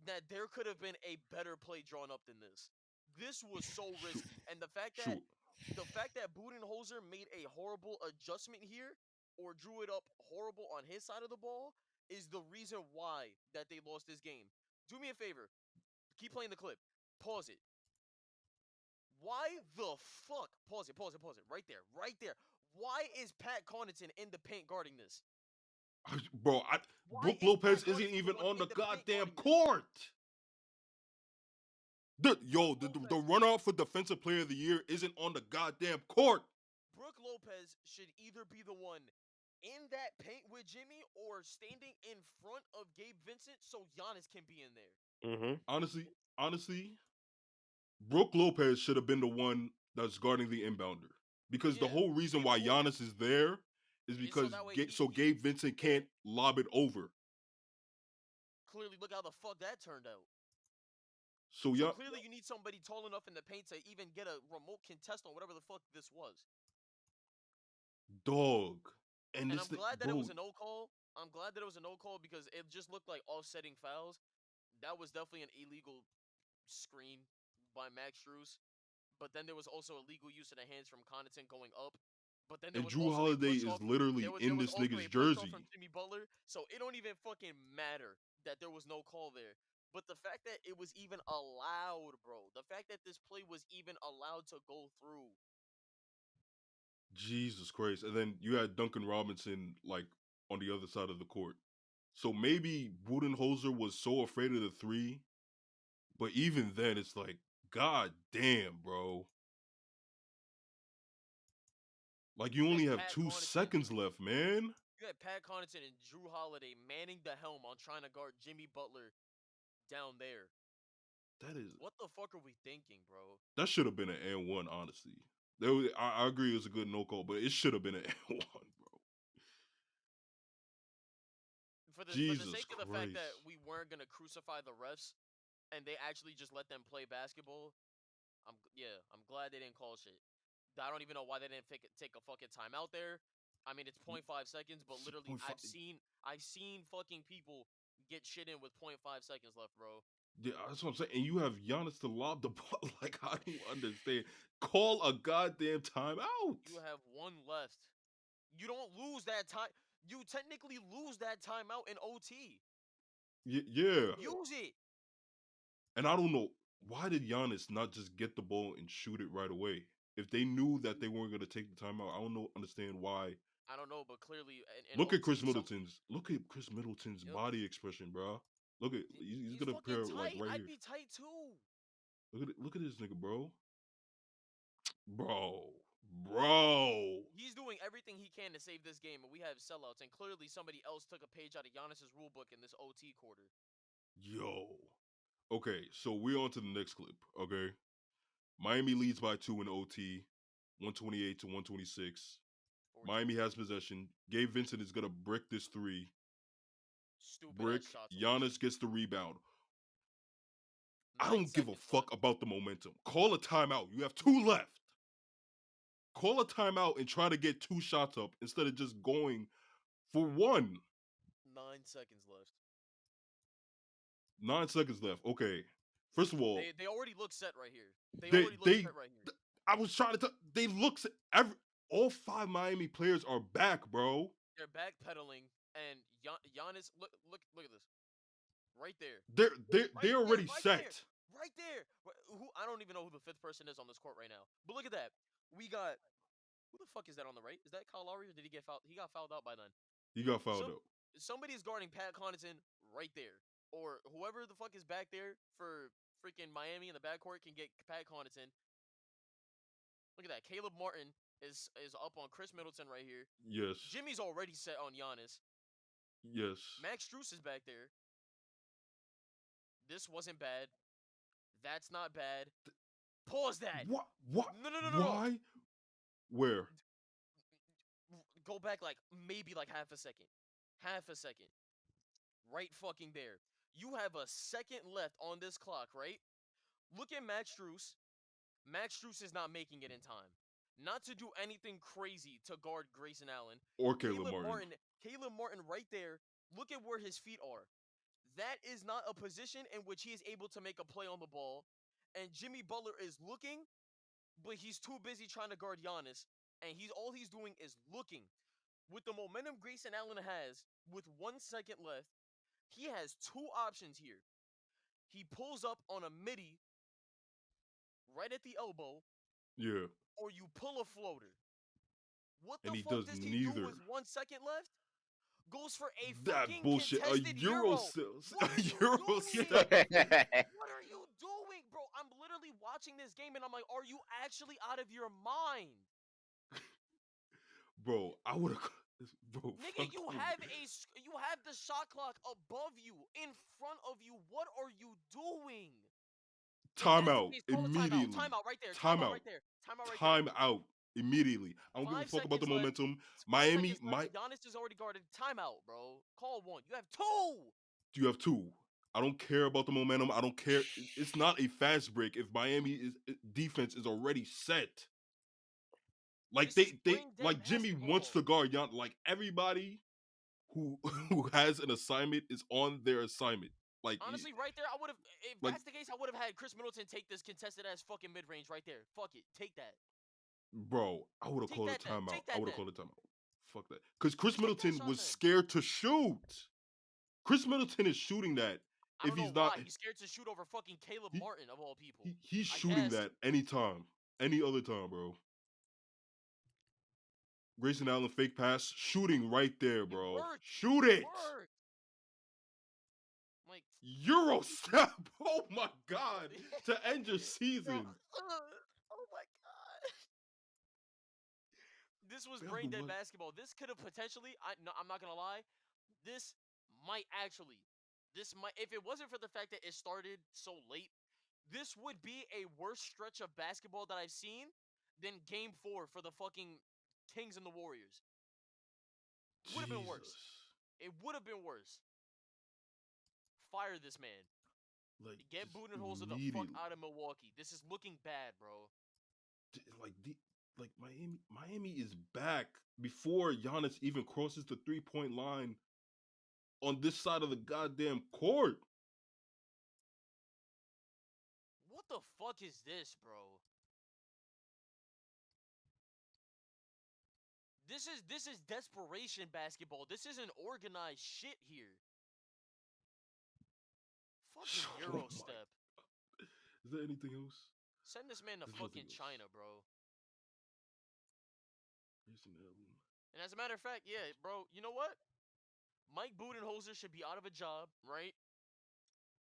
that there could have been a better play drawn up than this. This was so risky, and Shoot. the fact that Budenholzer made a horrible adjustment here or drew it up horrible on his side of the ball is the reason why that they lost this game. Do me a favor, keep playing the clip. Pause it. Why the fuck? Pause it. Right there. Why is Pat Connaughton in the paint guarding this? Bro, Why Brook is Pat Lopez isn't Connaughton even one on the in the paint goddamn guarding this? court. The Lopez. runner-up for defensive player of the year isn't on the goddamn court. Brook Lopez should either be the one in that paint with Jimmy or standing in front of Gabe Vincent so Giannis can be in there. Mm-hmm. Honestly, Brook Lopez should have been the one that's guarding the inbounder. Because the Yeah, whole reason and why hold it. Giannis is there is Is so because that way Gabe Vincent can't lob it over. Clearly, look how the fuck that turned out. So So yeah, clearly you need somebody tall enough in the paint to even get a remote contest on whatever the fuck this was. dog. And And this I'm thing, glad that it bro, was a no call. I'm glad that it was a no call because it just looked like offsetting fouls. That was definitely an illegal screen by Max Strus. But then there was also illegal use of the hands from Connaughton going up. But then there and was Drew also a Holiday push is off. literally There in was this also nigga's a push off from jersey. Jimmy Butler. So it don't even fucking matter that there was no call there. But the fact that it was even allowed, bro. The fact that this play was even allowed to go through. Jesus Christ. And then you had Duncan Robinson like on the other side of the court. So maybe Budenholzer was so afraid of the three, but even then it's like, god damn, bro. Like you only have Pat 2 Connaughton. seconds left, man. You had Pat Connaughton and Drew Holiday manning the helm on trying to guard Jimmy Butler down there. That is What the fuck are we thinking, bro? that should have been an and one, honestly. I agree it was a good no call, but it should have been an and one, bro. For the Jesus sake of the fact that Christ. we weren't gonna crucify the refs and they actually just let them play basketball, I'm glad they didn't call shit. I don't even know why they didn't take a fucking timeout there. I mean, it's 0.5 seconds, but literally, 0.5. I've seen fucking people get shit in with 0.5 seconds left, bro. Yeah, that's what I'm saying. And you have Giannis to lob the ball. Like, I don't understand. Call a goddamn timeout. You have one left. You don't lose that time. You technically lose that timeout in OT. Yeah. Use it. And I don't know, why did Giannis not just get the ball and shoot it right away? If they knew that they weren't going to take the timeout, I don't understand why. I don't know, but clearly in Look OT, at Chris Middleton's Yep. body expression, bro. Look at he's He's gonna fucking pair like tight. right I'd here. be tight too. Look at this nigga, bro. Bro. He's doing everything he can to save this game, and we have sellouts. And clearly, somebody else took a page out of Giannis's rulebook in this OT quarter. Yo. Okay, so we're on to the next clip. Okay. Miami leads by 2 in OT, 128 to 126. 14. Miami has possession. Gabe Vincent is gonna brick this three. Stupid Brick. ass shot Giannis selection. gets the rebound. 9 I don't give a seconds fuck left. about the momentum. Call a timeout. You have 2 left. Call a timeout and try to get 2 shots up instead of just going for 1. 9 seconds left. 9 seconds left. Okay. First of all, They already look set right here. They they already look they set right here. I was trying to tell they look all 5 Miami players are back, bro. They're backpedaling, and Giannis, look at this, right there, They're right there, already right there, set. right there. Who I don't even know who the 5th person is on this court right now. But look at that. We got who the fuck is that on the right? Is that Kyle Lowry or did he get fouled? He got fouled out by then. You got fouled out. Somebody's guarding Pat Connaughton right there, or whoever the fuck is back there for freaking Miami in the backcourt can get Pat Connaughton. Look at that. Caleb Martin is up on Chris Middleton right here. Yes. Jimmy's already set on Giannis. Yes. Max Strus is back there. This wasn't bad. That's not bad. Pause that. What? No. Why? Where? Go back like maybe like half a second. Half a second. Right fucking there. You have a second left on this clock, right? Look at Max Strus. Max Strus is not making it in time. Not to do anything crazy to guard Grayson Allen. Or Caleb Martin. Caleb Martin right there. Look at where his feet are. That is not a position in which he is able to make a play on the ball. And Jimmy Butler is looking, but he's too busy trying to guard Giannis. And all he's doing is looking. With the momentum Grayson Allen has, with 1 second left, he has 2 options here. He pulls up on a midi right at the elbow. Yeah. Or you pull a floater. What the And he fuck does does he neither. do with 1 second left? Goes for a That fucking bullshit. contested A Euro What a Euro doing? step. What are you doing, bro? I'm literally watching this game and I'm like, are you actually out of your mind? Bro, I would have. Bro, Nigga, you have the shot clock above you, in front of you. What are you doing? Timeout Case, call a immediately. Timeout right there. Timeout Right there. Timeout right there. Timeout immediately. I don't give a fuck about the momentum. Miami, Giannis is already guarded. Timeout, bro. Call one. You have 2. You have 2. I don't care about the momentum. I don't care. It's not a fast break if Miami defense is already set. Like they like Jimmy wants to guard Giannis. Like everybody who has an assignment is on their assignment. Like honestly, right there, I would have. If that's the case, I would have had Chris Middleton take this contested ass fucking mid range right there. Fuck it, take that. Bro, I would have called a timeout. I would have called a timeout. Fuck that. Because Chris Take Middleton was scared to shoot. Chris Middleton is shooting that. If he's not, he's scared to shoot over fucking Caleb Martin of all people. He's shooting that anytime, any other time, bro. Grayson Allen fake pass, shooting right there, bro. Shoot it. Like Euro step. Oh my god. To end your season. Oh my god. This was brain dead basketball. This could have potentially. I'm not gonna lie. This might, if it wasn't for the fact that it started so late, this would be a worse stretch of basketball that I've seen than Game 4 for the fucking Kings and the Warriors. Would have been worse. It would have been worse. Fire this man. Like, get Budenholzer the fuck out of Milwaukee. This is looking bad, bro. Like Miami is back before Giannis even crosses the 3-point line on this side of the goddamn court. What the fuck is this, bro? This is desperation basketball. This isn't organized shit here. Fucking Euro step. Is there anything else? Send this man to fucking China, bro. And as a matter of fact, yeah, bro, you know what? Mike Budenholzer should be out of a job, right?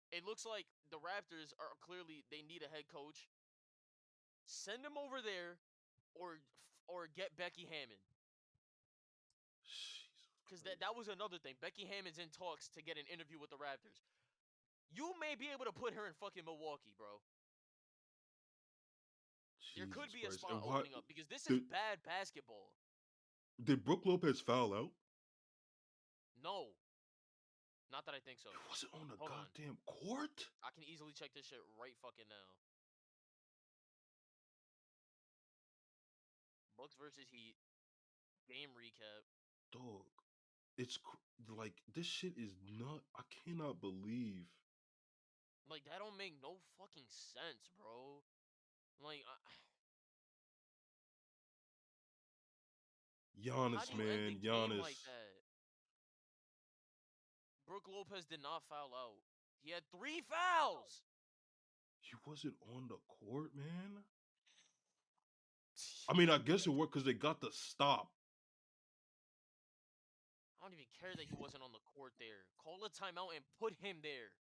It looks like the Raptors are clearly, they need a head coach. Send him over there or get Becky Hammond. Because that was another thing. Becky Hammond's in talks to get an interview with the Raptors. You may be able to put her in fucking Milwaukee, bro. There could be a spot opening up because this is bad basketball. Did Brook Lopez foul out? No. Not that I think so. Was it on the goddamn court? I can easily check this shit right fucking now. Bucks versus Heat. Game recap. Dog. It's like, this shit is not, I cannot believe. Like, that don't make no fucking sense, bro. Like, how Giannis, do you end the man, game like Giannis. that? Brook Lopez did not foul out. He had 3 fouls. He wasn't on the court, man. I mean, I guess it worked because they got the stop. I don't even care that he wasn't on the court there. Call a timeout and put him there.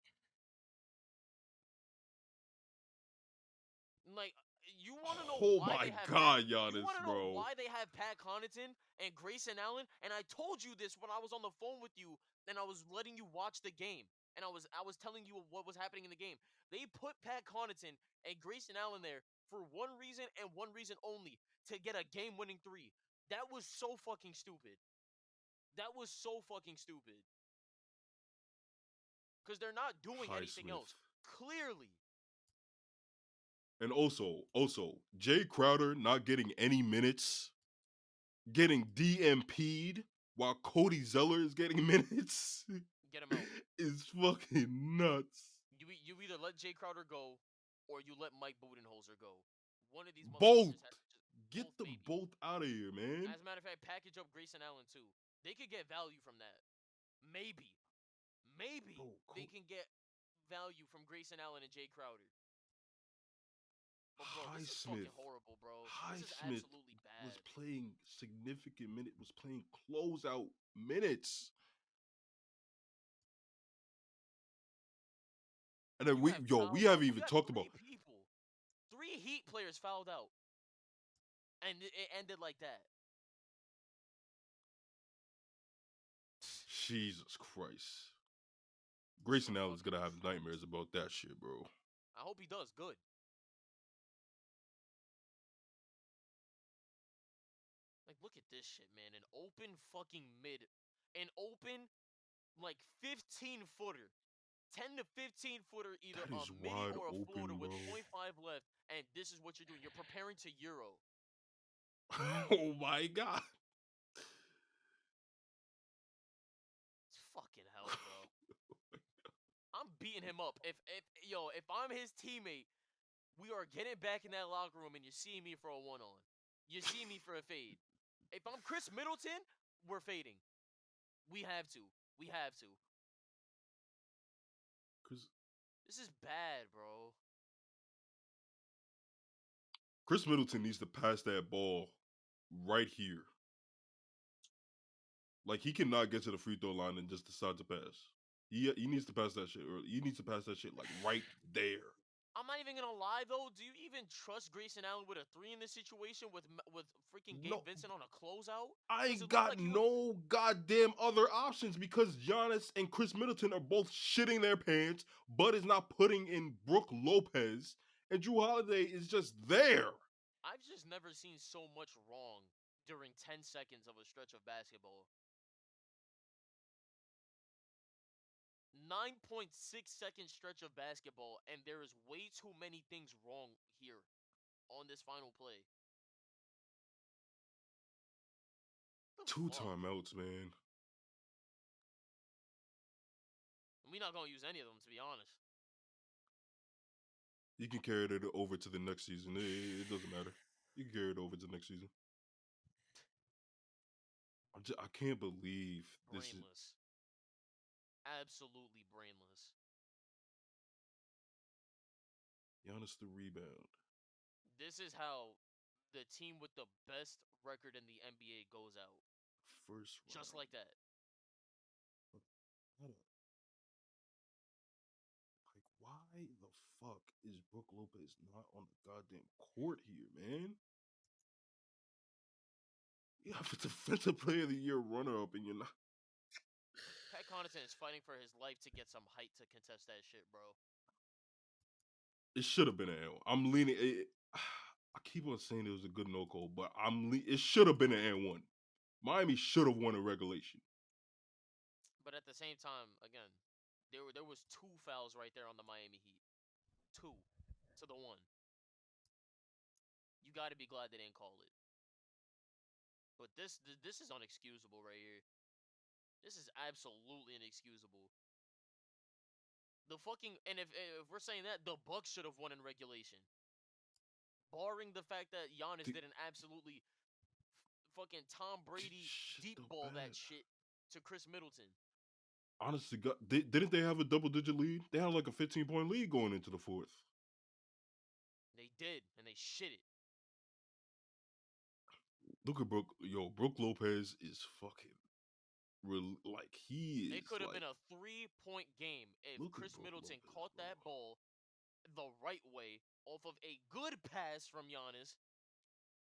Like, you want to know Oh why my they have God, you Giannis, want to know bro. why they have Pat Connaughton and Grayson Allen? And I told you this when I was on the phone with you and I was letting you watch the game. And I was telling you what was happening in the game. They put Pat Connaughton and Grayson Allen there for one reason and one reason only, to get a game-winning 3. That was so fucking stupid. That was so fucking stupid. Because they're not doing anything else. Clearly. And also, Jay Crowder not getting any minutes, getting DMP'd while Cody Zeller is getting minutes. Get him out. Is fucking nuts. You either let Jay Crowder go or you let Mike Budenholzer go. One of these Both. motherfuckers has to just Get them baby. both out of here, man. As a matter of fact, package up Grayson Allen too. They could get value from that. Maybe Bro, they can get value from Grayson Allen and Jay Crowder. But bro, this is fucking horrible, bro. This is Highsmith absolutely bad. was playing significant minutes, was playing closeout minutes. And then we haven't even talked about people. 3 Heat players fouled out. And it ended like that. Jesus Christ. Grayson Allen's gonna have nightmares about that shit, bro. I hope he does. Good. Like, look at this shit, man. An open fucking an open, like, 15-footer. 10 to 15-footer, either That is a midi wide or a open, floater with bro. 0.5 left, and this is what you're doing. You're preparing to Euro. Oh my God. It's fucking hell, bro. I'm beating him up. If I'm his teammate, we are getting back in that locker room and you're seeing me for a one-on. You see me for a fade. If I'm Chris Middleton, we're fading. We have to. We have to. This is bad, bro. Chris Middleton needs to pass that ball right here. Like, he cannot get to the free throw line and just decide to pass. He needs to pass that shit early. He needs to pass that shit, like, right there. I'm not even gonna lie though. Do you even trust Grayson Allen with a 3 in this situation with freaking Gabe Vincent on a closeout? I ain't got no goddamn other options because Giannis and Chris Middleton are both shitting their pants. Bud is not putting in Brook Lopez, and Drew Holiday is just there. I've just never seen so much wrong during 10 seconds of a stretch of basketball. 9.6-second stretch of basketball, and there is way too many things wrong here on this final play. 2 timeouts, man. We're not gonna use any of them, to be honest. You can carry it over to the next season. It doesn't matter. You can carry it over to the next season. I can't believe this is absolutely brainless. Giannis the rebound. This is how the team with the best record in the NBA goes out. First round. Just like that. Hold on. Like, why the fuck is Brook Lopez not on the goddamn court here, man? You have a defensive player of the year runner-up and you're not. Pat Connaughton is fighting for his life to get some height to contest that shit, bro. It should have been an L. I'm leaning. I keep on saying it was a good no-call, but it should have been an N1. Miami should have won in regulation. But at the same time, again, there was 2 fouls right there on the Miami Heat. 2 to the 1. You got to be glad they didn't call it. But this is unexcusable right here. This is absolutely inexcusable. And if we're saying that, the Bucks should have won in regulation, barring the fact that Giannis The- did an absolutely fucking Tom Brady shit deep though ball that bad. shit to Chris Middleton. Honestly, God, didn't they have a double-digit lead? They had like a 15-point lead going into the fourth. They did, and they shit it. Look at Brook Lopez is fucking like he It is could have like been a 3-point game if look at Chris Brook Middleton Lopez, caught bro. that ball the right way off of a good pass from Giannis,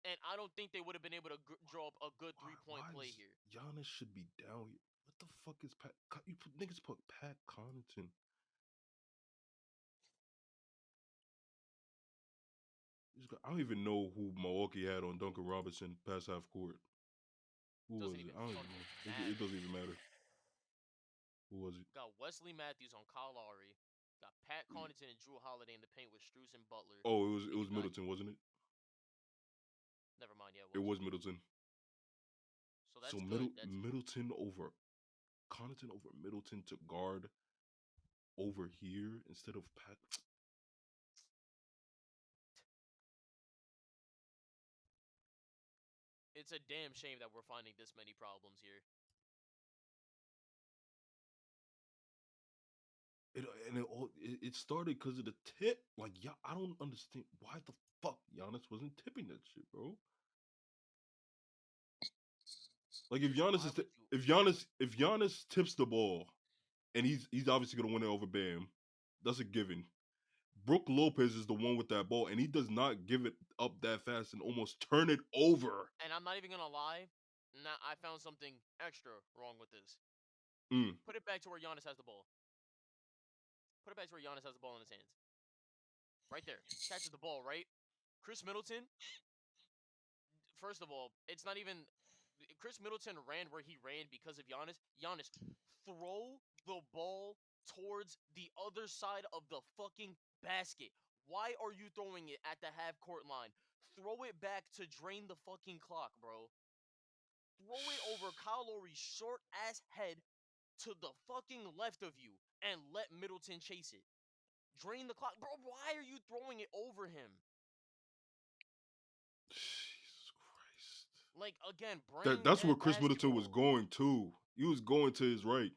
and I don't think they would have been able to draw up a good Why 3-point play is here. Giannis should be down here? What the fuck is Pat? You niggas put Pat Connaughton. I don't even know who Milwaukee had on Duncan Robinson past half court. Who was Doesn't it? even I don't fucking even know. matter. It doesn't even matter. Who was it? Got Wesley Matthews on Kyle Lowry. Got Pat Connaughton and Drew Holiday in the paint with Strus and Butler. Oh, it And was you got, Middleton, wasn't it? never mind, yeah, It was Middleton. So that's So good. Middleton over Connaughton over Middleton to guard over here instead of Pat. It's a damn shame that we're finding this many problems here. It started because of the tip. Like, yeah, I don't understand why the fuck Giannis wasn't tipping that shit, bro. Like if Giannis Why is would you? if Giannis tips the ball, and he's obviously gonna win it over Bam, that's a given. Brook Lopez is the one with that ball, and he does not give it up that fast and almost turn it over. And I'm not even gonna lie. Now I found something extra wrong with this. Mm. Put it back to where Giannis has the ball. Put it back to where Giannis has the ball in his hands. Right there. Catches the ball, right? Chris Middleton. First of all, it's not even. Chris Middleton ran where he ran because of Giannis. Giannis, throw the ball towards the other side of the fucking basket. Why are you throwing it at the half court line? Throw it back to drain the fucking clock, bro. Throw it over Kyle Lowry's short ass head to the fucking left of you and let Middleton chase it. Drain the clock. Bro, why are you throwing it over him? Jesus Christ. Like, again, bring That's where that Chris Middleton was basketball. going to. He was going to his right.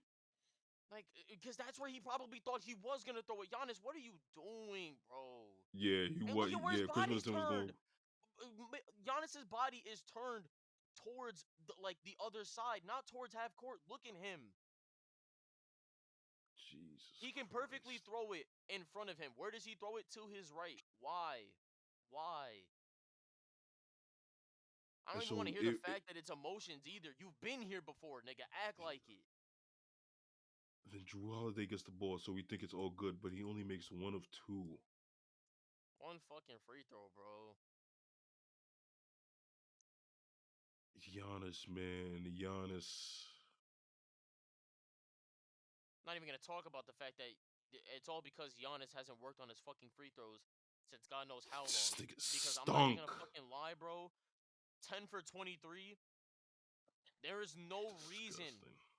Like, because that's where he probably thought he was going to throw it. Giannis, what are you doing, bro? Yeah, he And was. look at where Yeah, his Chris body's Middleton was going. turned. Giannis's body is turned towards, the other side, not towards half court. Look at him. Jesus. He can perfectly throw it in front of him. Where does he throw it? To his right. Why? I don't even want to hear the fact that it's emotions either. You've been here before, nigga. Act like it. Then Drew Holiday gets the ball, so we think it's all good, but he only makes one of two. One fucking free throw, bro. Giannis, man. Giannis. Not even going to talk about the fact that it's all because Giannis hasn't worked on his fucking free throws since God knows how long. Because I'm not even going to fucking lie, bro. 10 for 23. There is no reason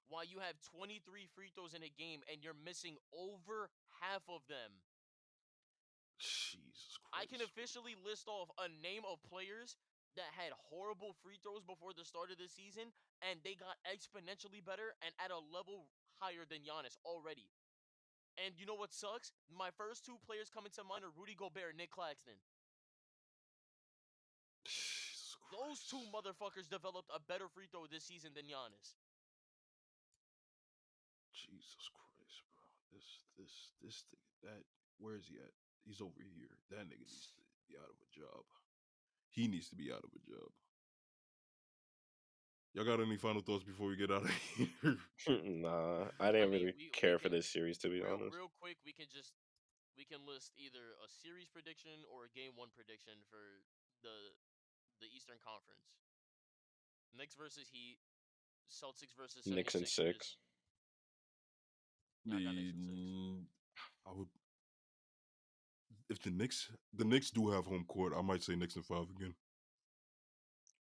why you have 23 free throws in a game and you're missing over half of them. Jesus Christ. I can officially list off a name of players that had horrible free throws before the start of the season, and they got exponentially better and at a level higher than Giannis already. And you know what sucks? My first two players coming to mind are Rudy Gobert and Nick Claxton. Those two motherfuckers developed a better free throw this season than Giannis. Jesus Christ, bro. This thing, where is he at? He's over here. That nigga needs to be out of a job. He needs to be out of a job. Y'all got any final thoughts before we get out of here? Nah, I didn't really care for this series, to be honest. Real quick, we can list either a series prediction or a game one prediction for the Eastern Conference. Knicks versus Heat, Celtics versus 76ers. Knicks in 6. Yeah, I got Knicks in 6. I would. If the Knicks do have home court, I might say Knicks in 5 again.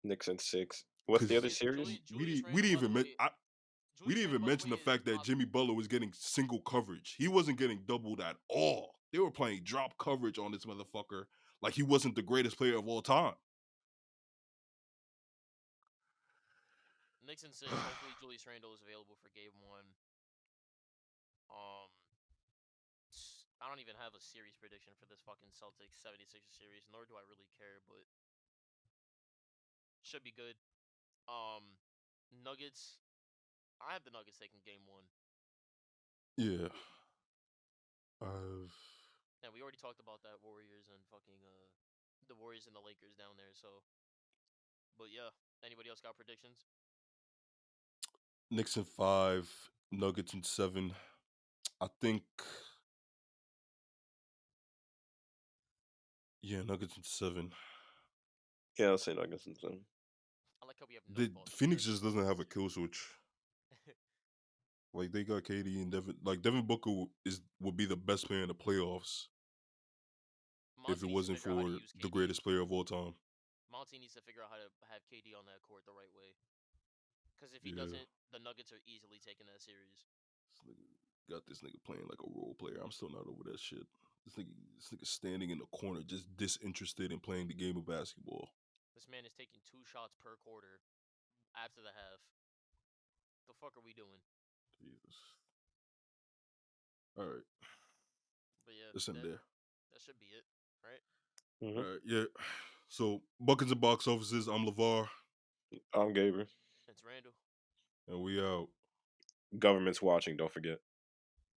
Knicks in 6. What's the other series? We didn't even We Julius didn't Randle, even by the mention way, the is fact that top. Jimmy Butler was getting single coverage. He wasn't getting doubled at all. They were playing drop coverage on this motherfucker like he wasn't the greatest player of all time. Knicks in 6. Hopefully, Julius Randle is available for game 1. I don't even have a series prediction for this fucking Celtics 76ers series, nor do I really care, but should be good. Nuggets. I have the Nuggets taking game 1. Yeah. And we already talked about that Warriors and fucking the Warriors and the Lakers down there. So, but yeah, anybody else got predictions? Knicks in 5, Nuggets in 7. I think, yeah, Nuggets in 7. Yeah, I'll say Nuggets in 7. I like how we have no The Boston Phoenix fans just in doesn't have a this. kill switch. Like they got KD and Devin. Like Devin Booker would be the best player in the playoffs if Monty it needs to wasn't figure out how to for use the KD. greatest player of all time. Monty needs to figure out how to have KD on that court the right way. Because if he Yeah. doesn't, the Nuggets are easily taking that series. Got this nigga playing like a role player. I'm still not over that shit. This nigga standing in the corner, just disinterested in playing the game of basketball. This man is taking 2 shots per quarter after the half. The fuck are we doing? Jesus. All right. But yeah, It's in there. that should be it, right? Mhm. All right. Yeah. So buckets and box offices. I'm LeVar, I'm Gabriel. It's Randall. and we out. Government's watching. Don't forget.